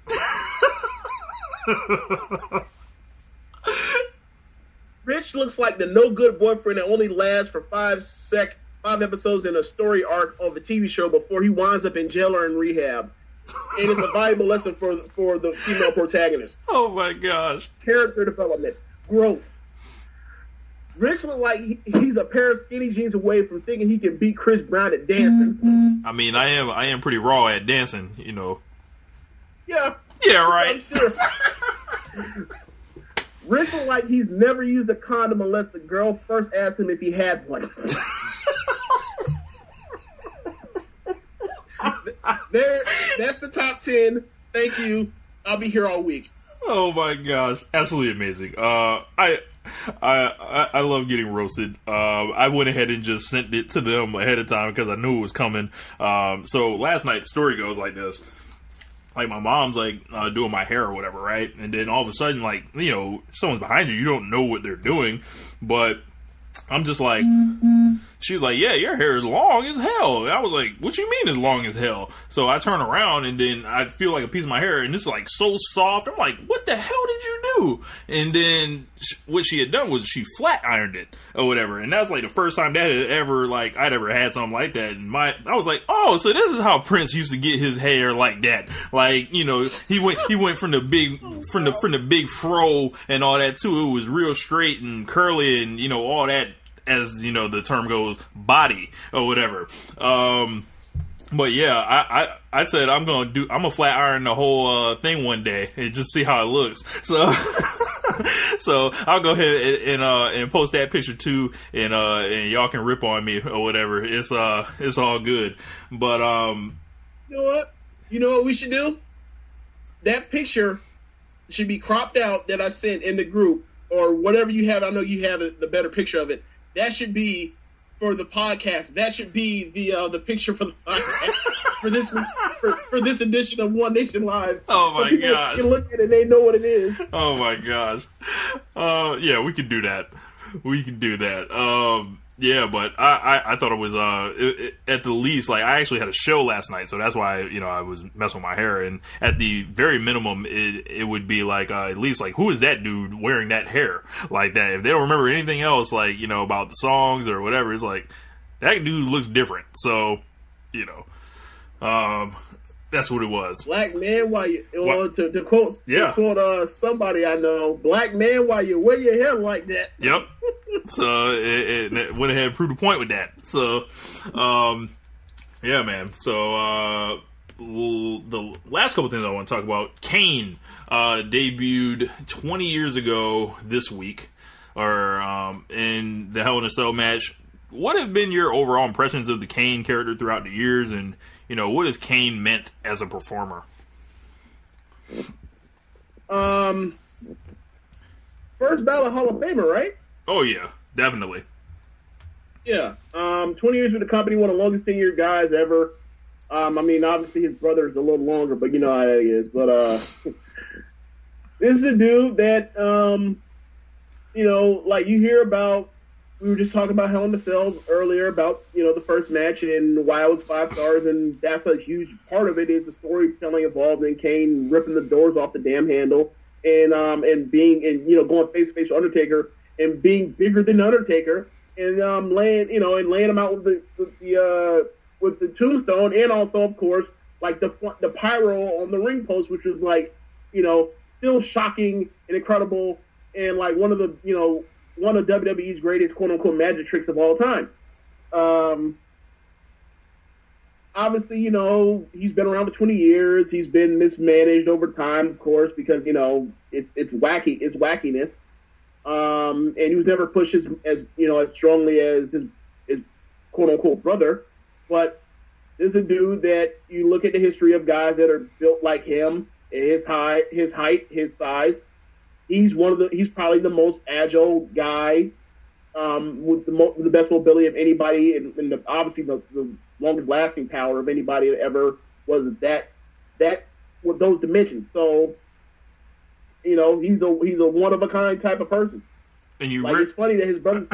Rich looks like the no-good boyfriend that only lasts for 5 episodes in a story arc of a TV show before he winds up in jail or in rehab. And it's a valuable lesson for the female protagonist. Oh my gosh. Character development. Growth. Rich looks like he's a pair of skinny jeans away from thinking he can beat Chris Brown at dancing. I mean, I am pretty raw at dancing, Yeah. Yeah, right. I'm sure. Rich looks like he's never used a condom unless the girl first asked him if he had one. That's the top 10. Thank you. I'll be here all week. Oh my gosh, absolutely amazing. I love getting roasted. I went ahead and just sent it to them ahead of time because I knew it was coming. So last night the story goes like this. Like, my mom's like doing my hair or whatever, right? And then all of a sudden, like, someone's behind you don't know what they're doing, but I'm just like, she was like, yeah, your hair is long as hell. And I was like, what you mean as long as hell? So I turn around and then I feel like a piece of my hair and it's like so soft. I'm like, what the hell did you do? And then what she had done was she flat ironed it or whatever. And that's like the first time that had ever, like, I'd ever had something like that. And I was like, oh, so this is how Prince used to get his hair like that. Like, he went from the big fro and all that too. It was real straight and curly and, all that, as the term goes, body or whatever. But yeah, I said I'm gonna flat iron the whole thing one day and just see how it looks. So so I'll go ahead and post that picture too, and y'all can rip on me or whatever. It's all good. But you know what we should do? that picture should be cropped out that I sent in the group or whatever you have. I know you have the better picture of it. That should be for the podcast. That should be the picture for the podcast for this edition of One Nation Live. Oh my so gosh! You look at it, and they know what it is. Oh my gosh! Yeah, we could do that. We could do that. Yeah, but I thought it was at the least, like, I actually had a show last night, so that's why I was messing with my hair, and at the very minimum it would be like at least like, who is that dude wearing that hair like that? If they don't remember anything else, like, about the songs or whatever, it's like that dude looks different. So that's what it was. Black man, why you to quote somebody I know, black man, why you wear your hair like that? Yep. So it went ahead and proved a point with that. So, yeah, man. So the last couple things I want to talk about: Kane debuted 20 years ago this week, or in the Hell in a Cell match. What have been your overall impressions of the Kane character throughout the years, and what has Kane meant as a performer? First ballot Hall of Famer, right? Oh yeah, definitely. Yeah, 20 years with the company, one of the longest tenured guys ever. I mean, obviously his brother is a little longer, but you know how that is. But this is a dude that, like you hear about. We were just talking about Hell in a Cell earlier about, the first match and why it was 5 stars, and that's a huge part of it is the storytelling involved in Kane ripping the doors off the damn handle and being going face to face with Undertaker and being bigger than Undertaker and laying him out with the tombstone, and also of course like the pyro on the ring post, which was like still shocking and incredible and like one of WWE's greatest quote-unquote magic tricks of all time. Obviously, he's been around for 20 years. He's been mismanaged over time, of course, because, it's wackiness. And he was never pushed as strongly as his quote-unquote brother. But this is a dude that you look at the history of guys that are built like him, his height, his size. He's probably the most agile guy with the best mobility of anybody, and obviously the longest lasting power of anybody that ever was that with those dimensions. So, he's a one of a kind type of person. And it's funny that his brother,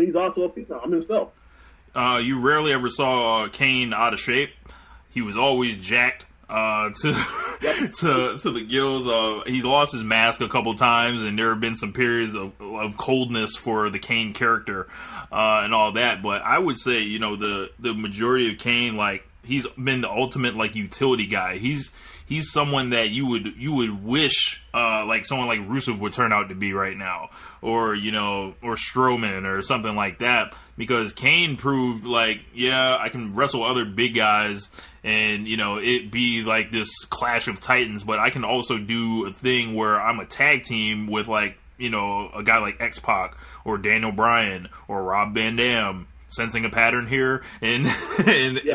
he's also a phenom himself. You rarely ever saw Kane out of shape. He was always jacked. To the gills. He's lost his mask a couple times, and there have been some periods of coldness for the Kane character and all that. But I would say, the majority of Kane, like, he's been the ultimate like utility guy. He's someone that you would wish like someone like Rusev would turn out to be right now, or or Strowman or something like that, because Kane proved like, yeah, I can wrestle other big guys and it be like this clash of titans, but I can also do a thing where I'm a tag team with like a guy like X-Pac or Daniel Bryan or Rob Van Dam. Sensing a pattern here, and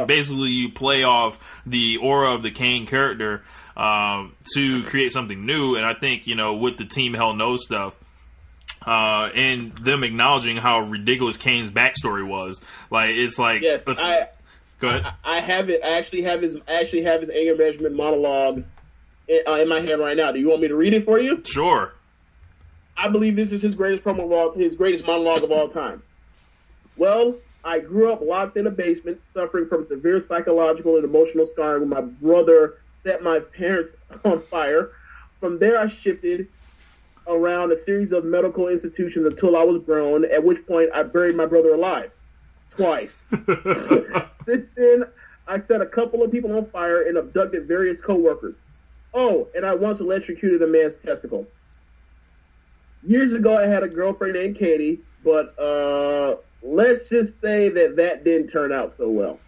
basically you play off the aura of the Kane character to create something new. And I think with the Team Hell No stuff, and them acknowledging how ridiculous Kane's backstory was, like it's like yes, go ahead. I have it. I actually have his anger management monologue in my head right now. Do you want me to read it for you? Sure. I believe this is his greatest his greatest monologue of all time. Well, I grew up locked in a basement, suffering from severe psychological and emotional scarring when my brother set my parents on fire. From there, I shifted around a series of medical institutions until I was grown, at which point I buried my brother alive. Twice. Since then, I set a couple of people on fire and abducted various coworkers. Oh, and I once electrocuted a man's testicle. Years ago, I had a girlfriend named Katie, but let's just say that didn't turn out so well.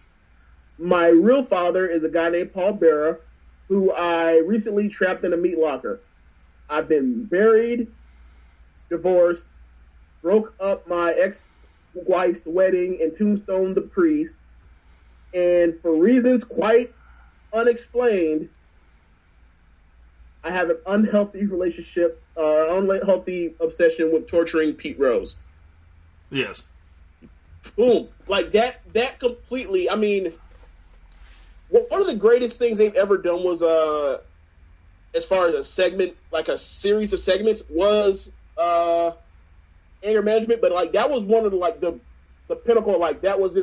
My real father is a guy named Paul Bearer, who I recently trapped in a meat locker. I've been buried, divorced, broke up my ex-wife's wedding, and tombstoned the priest. And for reasons quite unexplained, I have an unhealthy relationship, unhealthy obsession with torturing Pete Rose. Yes. Boom. Like that completely, I mean, one of the greatest things they've ever done was, as far as a segment, like a series of segments, was anger management. But like that was one of the pinnacle. Like that was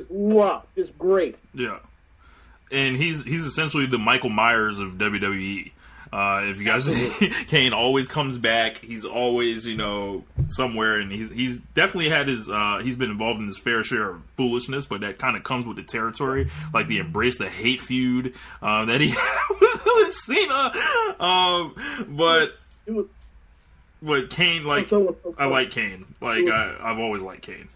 just great. Yeah, and he's essentially the Michael Myers of WWE. If you guys, Kane always comes back. He's always, somewhere, and he's definitely had he's been involved in his fair share of foolishness, but that kind of comes with the territory, like the embrace the hate feud that he had with Cena. But Kane, like, I like Kane. Like, I've always liked Kane.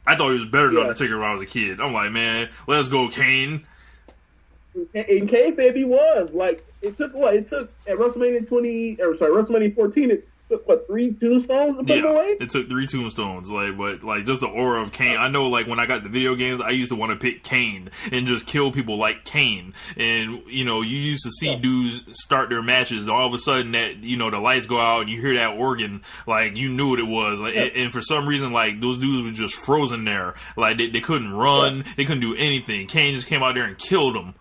I thought he was better than Undertaker when I was a kid. I'm like, man, let's go, Kane. In kayfabe, he was like, it took at WrestleMania 14. It took 3 tombstones to put him away. It took 3 tombstones. But just the aura of Kane. I know, like when I got the video games, I used to want to pick Kane and just kill people like Kane. And you used to see dudes start their matches. All of a sudden, that the lights go out and you hear that organ, like you knew what it was. Like, and for some reason, like those dudes were just frozen there. Like they couldn't run, they couldn't do anything. Kane just came out there and killed them.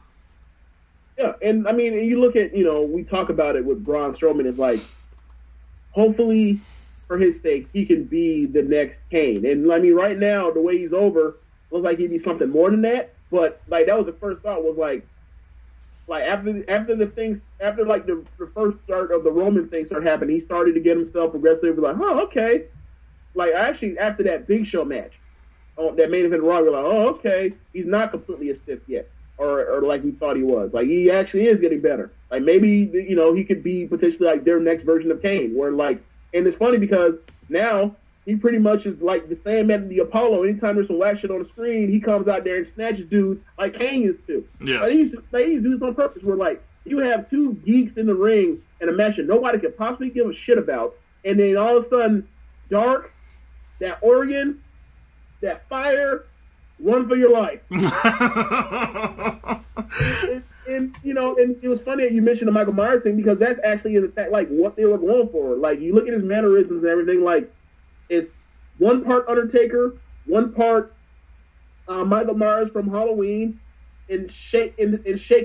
Yeah, and I mean, you look at, we talk about it with Braun Strowman. It's like, hopefully, for his sake, he can be the next Kane. And I mean, right now, the way he's over, looks like he'd be something more than that. But like, that was the first thought. Was like after the first start of the Roman thing started happening, he started to get himself progressively like, oh, okay. Like actually, after that Big Show match, that main event Raw, we're like, oh, okay, he's not completely a stiff yet. Or like we thought he was. Like, he actually is getting better. Like, maybe, he could be potentially like their next version of Kane. Where, like, and it's funny because now he pretty much is like the same at the Apollo. Anytime there's some whack shit on the screen, he comes out there and snatches dudes like Kane used to. Yes. Like, he used to do this on purpose. Where, like, you have 2 geeks in the ring in a match that nobody could possibly give a shit about. And then all of a sudden, Dark, that Oregon, that Fire, run for your life. and it was funny that you mentioned the Michael Myers thing, because that's actually in fact like what they were going for. Like, you look at his mannerisms and everything, like it's one part Undertaker, one part Michael Myers from Halloween, and Shake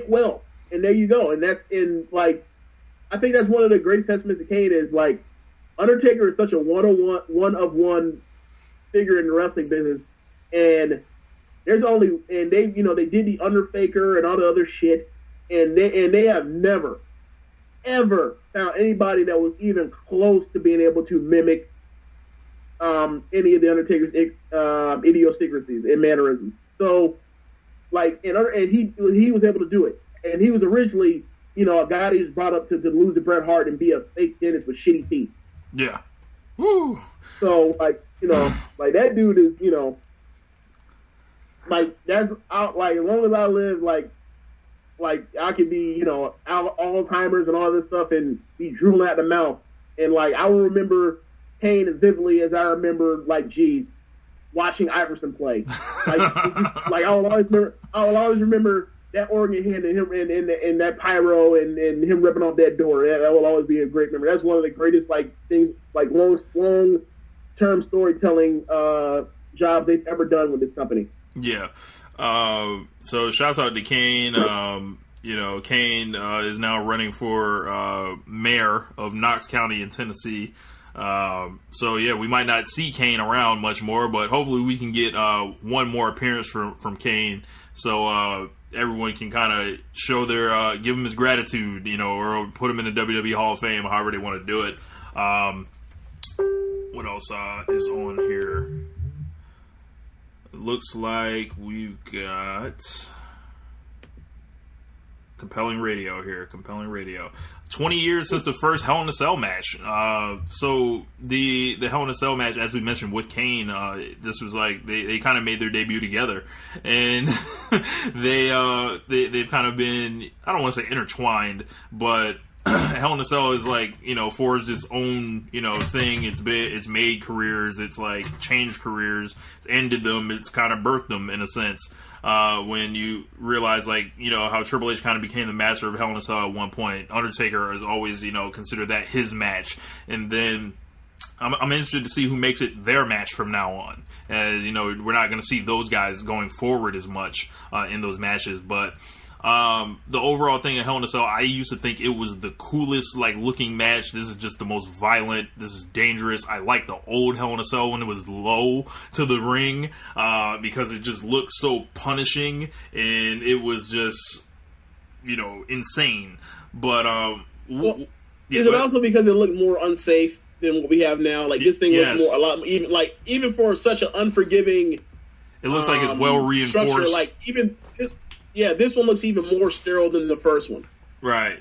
Well, and there you go. And that's in like, I think that's one of the great testaments to Kane is like Undertaker is such a one of one figure in the wrestling business, and they did the Underfaker and all the other shit, and they have never, ever found anybody that was even close to being able to mimic any of the Undertaker's idiosyncrasies and mannerisms. So, like, and he was able to do it, and he was originally, a guy that was brought up to lose to Bret Hart and be a fake dentist with shitty teeth. Yeah. Woo. So, like, like that dude is, like that's out. Like, as long as I live, like I could be, Alzheimer's and all this stuff, and be drooling at the mouth. And like, I will remember Kane as vividly as I remember, like, watching Iverson play. Like, I will always remember that organ hand and him and that pyro and him ripping off that door. That will always be a great memory. That's one of the greatest things, long term storytelling job they've ever done with this company. Yeah. So shouts out to Kane. Kane is now running for mayor of Knox County in Tennessee. So yeah, we might not see Kane around much more, but hopefully we can get one more appearance from Kane, so everyone can kind of show their give him his gratitude, or put him in the WWE Hall of Fame, however they want to do it. What else is on here? It looks like we've got compelling radio here. Compelling radio. 20 years since the first Hell in a Cell match. So the Hell in a Cell match, as we mentioned with Kane, this was like they kind of made their debut together, and they've kind of been, I don't want to say intertwined, but Hell in a Cell is like, forged its own, thing. It's made careers. It's like changed careers. It's ended them. It's kind of birthed them in a sense. When you realize like, how Triple H kind of became the master of Hell in a Cell at one point. Undertaker is always, considered that his match. And then I'm interested to see who makes it their match from now on. As we're not going to see those guys going forward as much in those matches, but the overall thing of Hell in a Cell, I used to think it was the coolest like looking match. This is just the most violent. This is dangerous. I like the old Hell in a Cell when it was low to the ring because it just looked so punishing and it was just insane. But is it also because it looked more unsafe than what we have now? Like this thing looks more a lot even for such an unforgiving. It looks like it's well reinforced. Like even. This one looks even more sterile than the first one. Right.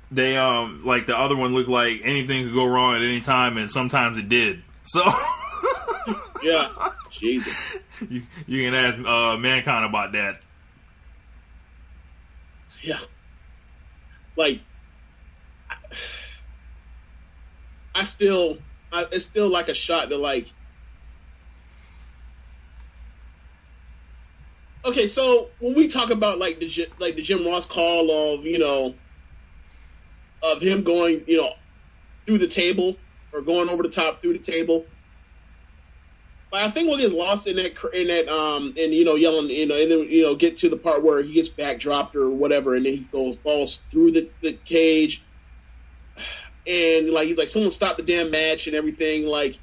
They like the other one looked like anything could go wrong at any time, and sometimes it did. So yeah, Jesus. You can ask Mankind about that. Yeah. Like it's still like a shot to like. Okay, so when we talk about like the Jim Ross call of of him going through the table or going over the top through the table, like I think what gets lost in that and yelling and then get to the part where he gets backdropped or whatever and then he falls through the cage and like he's like someone stop the damn match and everything. Like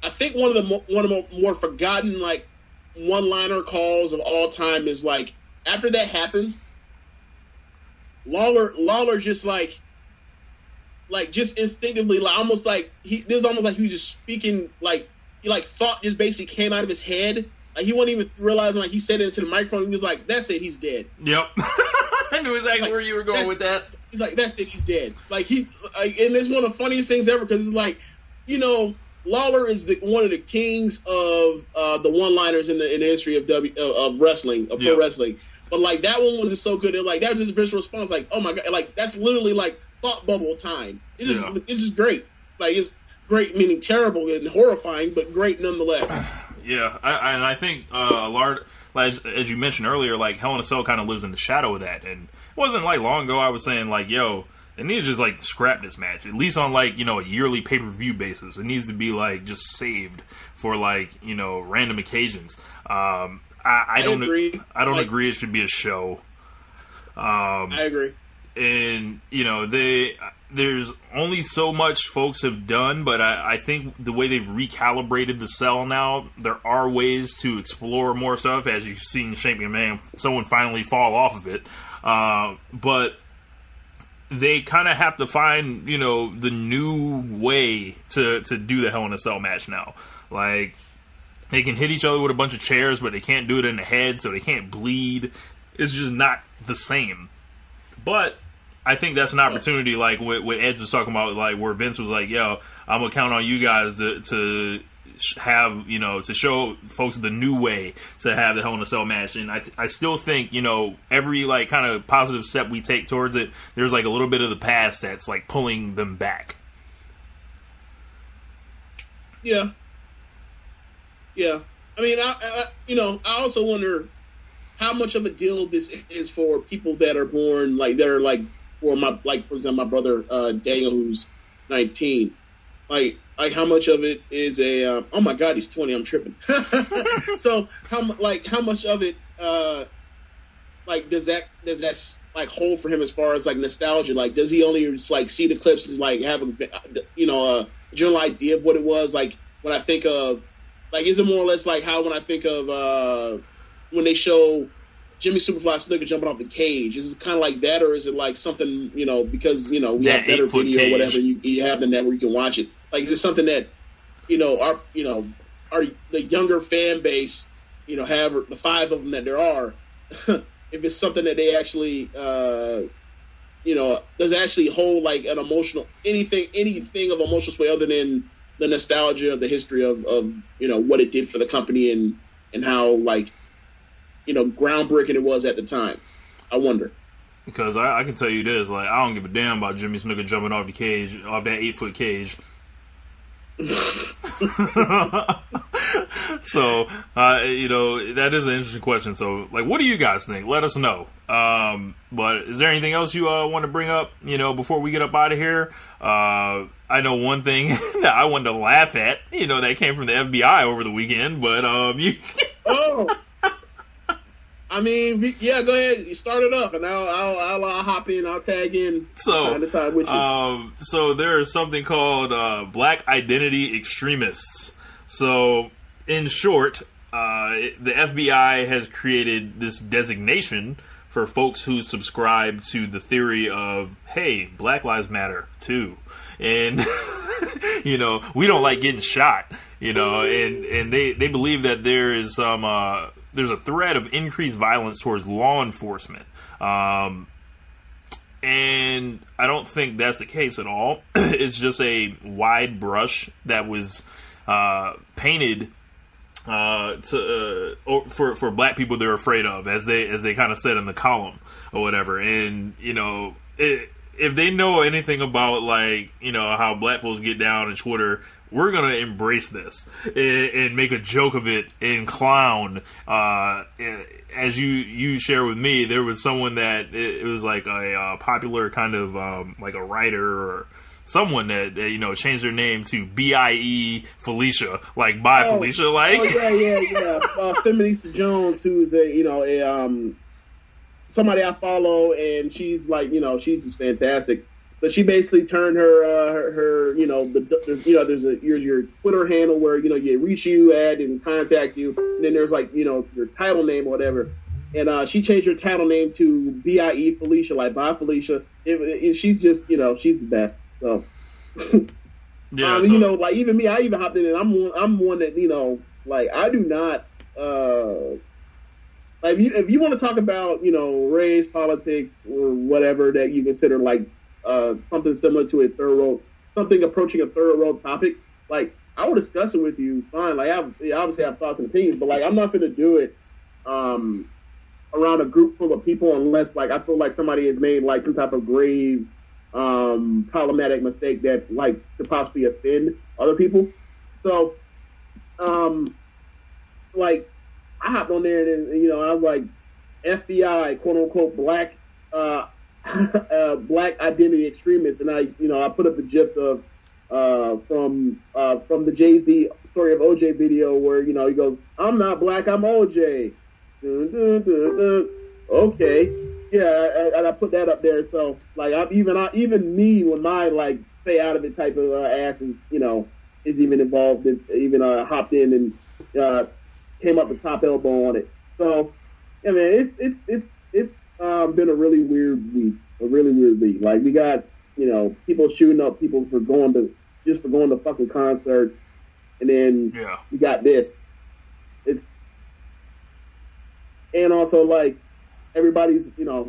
I think one of the more forgotten like one-liner calls of all time is like after that happens, Lawler just like just instinctively like almost like he was just speaking like he like thought just basically came out of his head. Like he wasn't even realizing like he said it into the microphone. He was like, "That's it, he's dead." Yep, I knew exactly where you were going with that. He's like, "That's it, he's dead." Like and it's one of the funniest things ever because it's like Lawler is one of the kings of the one-liners in the history of wrestling, of pro wrestling. But like that one was just so good. Like that was his visual response. Like, oh my god! Like that's literally like thought bubble time. It's just great. Like it's great, meaning terrible and horrifying, but great nonetheless. Yeah, I think a large, as you mentioned earlier, like Hell in a Cell kind of lives in the shadow of that. And it wasn't like long ago I was saying like, yo. They need to just like scrap this match, at least on like a yearly pay-per-view basis. It needs to be like just saved for like random occasions. I don't agree. I don't agree. It should be a show. I agree. And there's only so much folks have done, but I think the way they've recalibrated the cell now, there are ways to explore more stuff. As you've seen Shane McMahon, someone finally fall off of it, but. They kind of have to find, the new way to do the Hell in a Cell match now. Like, they can hit each other with a bunch of chairs, but they can't do it in the head, so they can't bleed. It's just not the same. But I think that's an opportunity, like what Edge was talking about, like where Vince was like, yo, I'm going to count on you guys to have, to show folks the new way to have the Hell in a Cell match. And I still think, every like kind of positive step we take towards it, there's like a little bit of the past that's like pulling them back. Yeah. I mean, I also wonder how much of a deal this is for people that are born like they're like for example my brother Daniel who's 19. Like how much of it is a oh my god he's 20 I'm tripping. So how much of it like does that like hold for him as far as like nostalgia? Like does he only just like see the clips and like have a general idea of what it was? Like when I think of like is it more or less like how when I think of when they show Jimmy Superfly Snuka jumping off the cage, is it kind of like that, or is it like something because we have better video or whatever you have the net where you can watch it? Like, is it something that, our the younger fan base, have the 5 of them that there are, if it's something that they actually, does it actually hold like an emotional, anything of emotional sway other than the nostalgia of the history of what it did for the company and how like, groundbreaking it was at the time. I wonder. Because I can tell you this, like, I don't give a damn about Jimmy Snuka jumping off the cage, off that 8-foot cage. So, that is an interesting question. So, like, what do you guys think? Let us know. But is there anything else you want to bring up, before we get up out of here? I know one thing that I wanted to laugh at, that came from the FBI over the weekend, but, Oh! I mean, yeah, go ahead. You start it up, and I'll hop in. I'll tag in. So, with you. So there is something called Black Identity Extremists. So, in short, the FBI has created this designation for folks who subscribe to the theory of, hey, Black Lives Matter too, and we don't like getting shot, and they believe that there is some. There's a threat of increased violence towards law enforcement. And I don't think that's the case at all. It's just a wide brush that was painted for black people they're afraid of, as they kind of said in the column or whatever. And, if they know anything about, like, how black folks get down on Twitter, we're going to embrace this and make a joke of it and clown. As you share with me, there was someone that it was like a popular kind of like a writer or someone that changed their name to BIE Felicia, like bye Felicia, like yeah. Feminista Jones, who's somebody I follow, and she's like, she's just fantastic. But she basically turned her there's your Twitter handle where you reach you at and contact you, and then there's like your title name or whatever, and she changed her title name to BIE Felicia, like bye Felicia. She's just she's the best. So yeah, like even me, I even hopped in, and I'm one that like I do not like if you want to talk about race, politics, or whatever that you consider like something similar to a something approaching a third world topic, like I will discuss it with you, fine. Like I obviously have thoughts and opinions, but like I'm not going to do it around a group full of people unless like I feel like somebody has made like some type of grave problematic mistake that like could possibly offend other people. So like I hopped on there and I was like FBI quote unquote black black identity extremists, and I put up the gif of from the Jay-Z Story of OJ video where he goes, "I'm not black, I'm OJ." Dun, dun, dun, dun. Okay, yeah, and I put that up there. So like even me when my like stay out of it type of ass is is even involved, even hopped in and came up with top elbow on it. So yeah, man, it's been a really weird week. Like we got, people shooting up people for going to fucking concerts, and then we got this. And also like everybody, not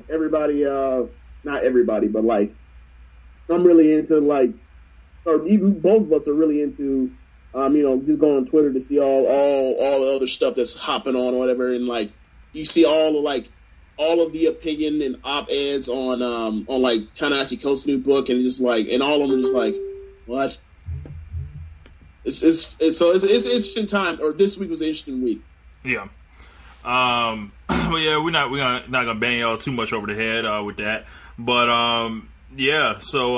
everybody, but like I'm really into like, or even both of us are really into, just going on Twitter to see all the other stuff that's hopping on or whatever, and like you see all of the opinion and op-eds on like Ta-Nehisi Coates' new book, and just like, and all of them are just like, what? It's interesting time, or this week was an interesting week. Yeah. But yeah, we're not gonna bang y'all too much over the head with that. But yeah, so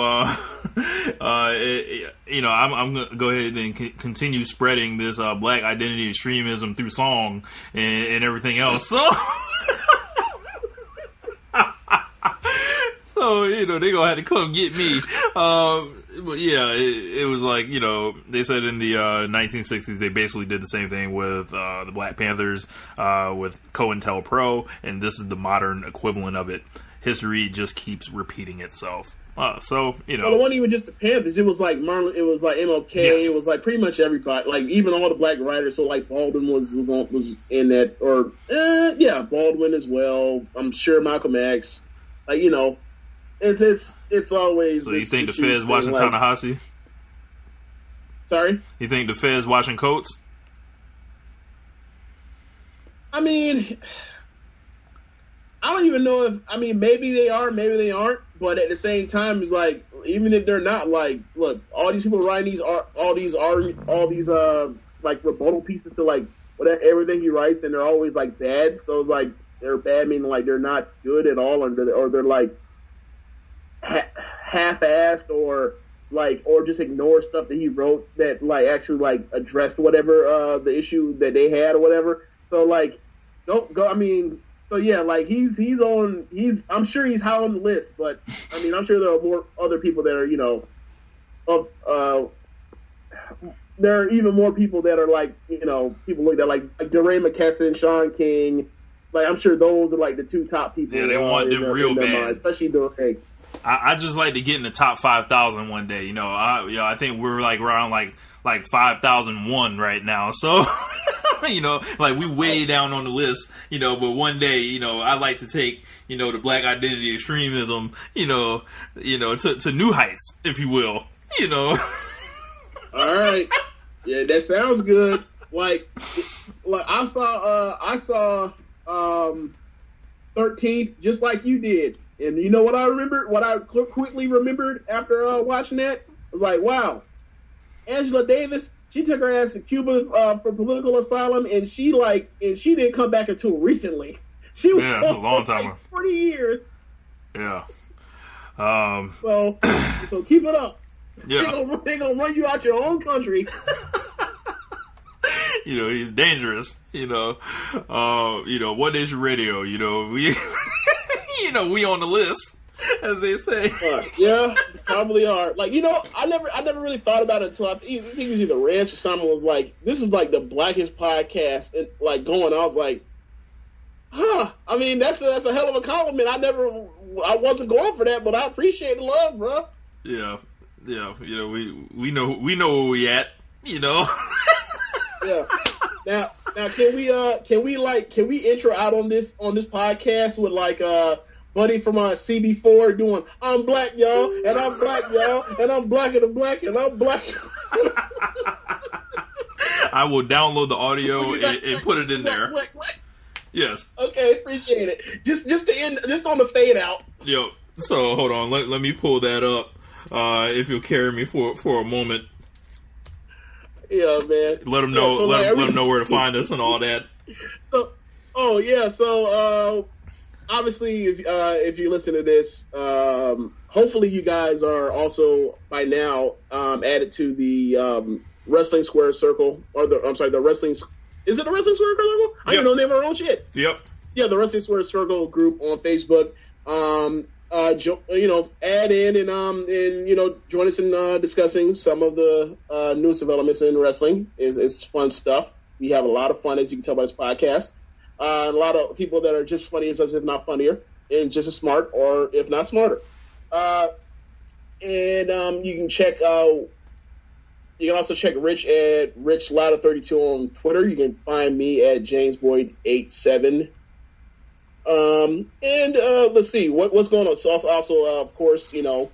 I'm gonna go ahead and continue spreading this black identity extremism through song and everything else. So. So, they're going to have to come get me. But yeah, it was like, they said in the 1960s, they basically did the same thing with the Black Panthers, with COINTELPRO, and this is the modern equivalent of it. History just keeps repeating itself. Well, it wasn't even just the Panthers. It was like Marlon, it was like MLK, yes. It was like pretty much everybody, like even all the black writers. So like Baldwin was in that, or Baldwin as well. I'm sure Malcolm X, like it's always. So you think the Feds watching Ta-Nehisi? Sorry? You think the Feds watching Coates? I mean, I don't even know if, I mean, maybe they are, maybe they aren't, but at the same time, it's like, even if they're not, like, look, all these people writing these like rebuttal pieces to like whatever everything he writes, and they're always like bad. So like they're bad meaning like they're not good at all, or they're like half-assed, or just ignore stuff that he wrote that like actually like addressed whatever the issue that they had or whatever. So like don't go. I mean, so yeah, like he's I'm sure he's high on the list, but I mean I'm sure there are more other people that are there are even more people that are like, people look at like DeRay McKesson, Sean King. Like, I'm sure those are like the two top people. Yeah, they want them real bad. Mind, especially DeRay. I just like to get in the top 5,000 one day. I think we're like around like 5,001 right now. So, like we way down on the list, but one day, I like to take, the black identity extremism, to new heights, if you will, All right. Yeah, that sounds good. Like I saw 13th just like you did. And you know what I remembered? What I quickly remembered after watching that? I was like, wow. Angela Davis, she took her ass to Cuba for political asylum, and she didn't come back until recently. She was a long time like 40 years. Yeah. So keep it up. Yeah. They're gonna run you out your own country. He's dangerous. One Nation Radio. We, we on the list, as they say. Yeah, probably are. Like, I never really thought about it until I think it was either Wres or someone was like, "This is like the Blackest podcast," and like going. I was like, "Huh." I mean, that's a hell of a compliment. I wasn't going for that, but I appreciate the love, bro. Yeah. Yeah, we know where we at, Yeah. Now can we intro out on this podcast with like buddy from CB4 doing "I'm black, y'all, and I'm black, y'all, and I'm blacker than black, and I'm black." I will download the audio and put it in there. Yes. Okay, appreciate it. Just to end, just on the fade out. Yo. So hold on, let me pull that up. If you'll carry me for a moment. Yeah, man. Let them know. Let them know where to find us and all that. So, obviously, if you listen to this, hopefully you guys are also by now added to the Wrestling Square Circle, or the Wrestling. Is it the Wrestling Square Circle? I don't even know the name of our own shit. Yep. Yeah, the Wrestling Square Circle group on Facebook. Add in and join us in discussing some of the newest developments in wrestling. It's fun stuff. We have a lot of fun, as you can tell by this podcast. A lot of people that are just funny as us, if not funnier, and just as smart, or if not smarter. And you can check. You can also check Rich at RichLada32 on Twitter. You can find me at JamesBoyd87. Let's see what's going on. So also of course, the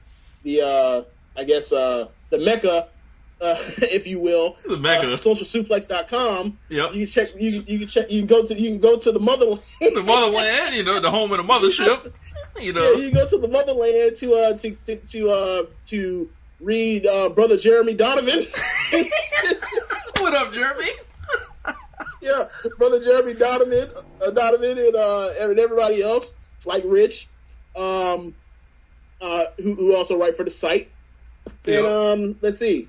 Mecca, if you will, the Mecca, socialsuplex.com. Yep. You can go to the motherland. The motherland, the home of the mothership. Yeah, you go to the motherland to read Brother Jeremy Donovan. What up, Jeremy? Yeah, Brother Jeremy Donovan, and everybody else like Rich, who also write for the site. And let's see,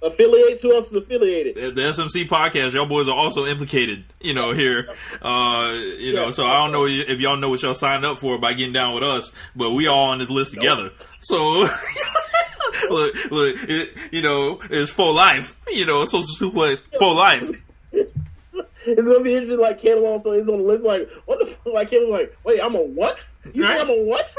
affiliates. Who else is affiliated? The SMC podcast. Y'all boys are also implicated. Here. So I don't know if y'all know what y'all signed up for by getting down with us, but we all on this list together. So. look, it's for life. Social suplex for life. It's gonna be interesting. Like Caleb also is on the list. Like what the fuck? Like Caleb's like, wait, I'm a what? You right? think I'm a what?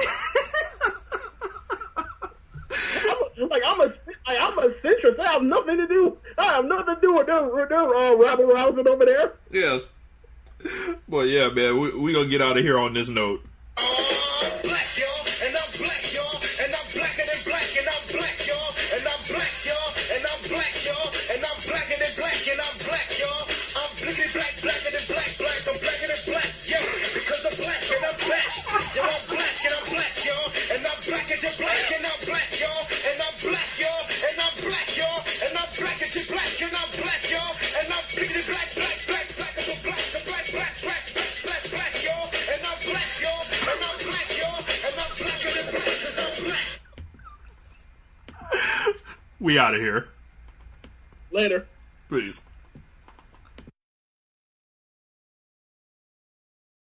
I'm a centrist. I have nothing to do. with rabble rousing over there. Yes, but yeah, man, we gonna get out of here on this note. Black, y'all, and I'm black, y'all, and I'm blacker than black, and I'm black, y'all, and I'm black, y'all, and I'm black, y'all, and I'm blacker than black, and I'm black, y'all. I'm blickety black, blacker than black, I'm blacker than black, yeah, because I'm black and I'm black. and I'm black, y'all. And I'm black, y'all. And I'm black, y'all. And I'm black and black and I'm black, y'all. And I'm piggity black, black, black, black, and I'm black, black, black, black, black, black, y'all. And I'm black, y'all. And I'm black, y'all. And I'm blacker than black 'cause I'm black. We out of here. Later. Please.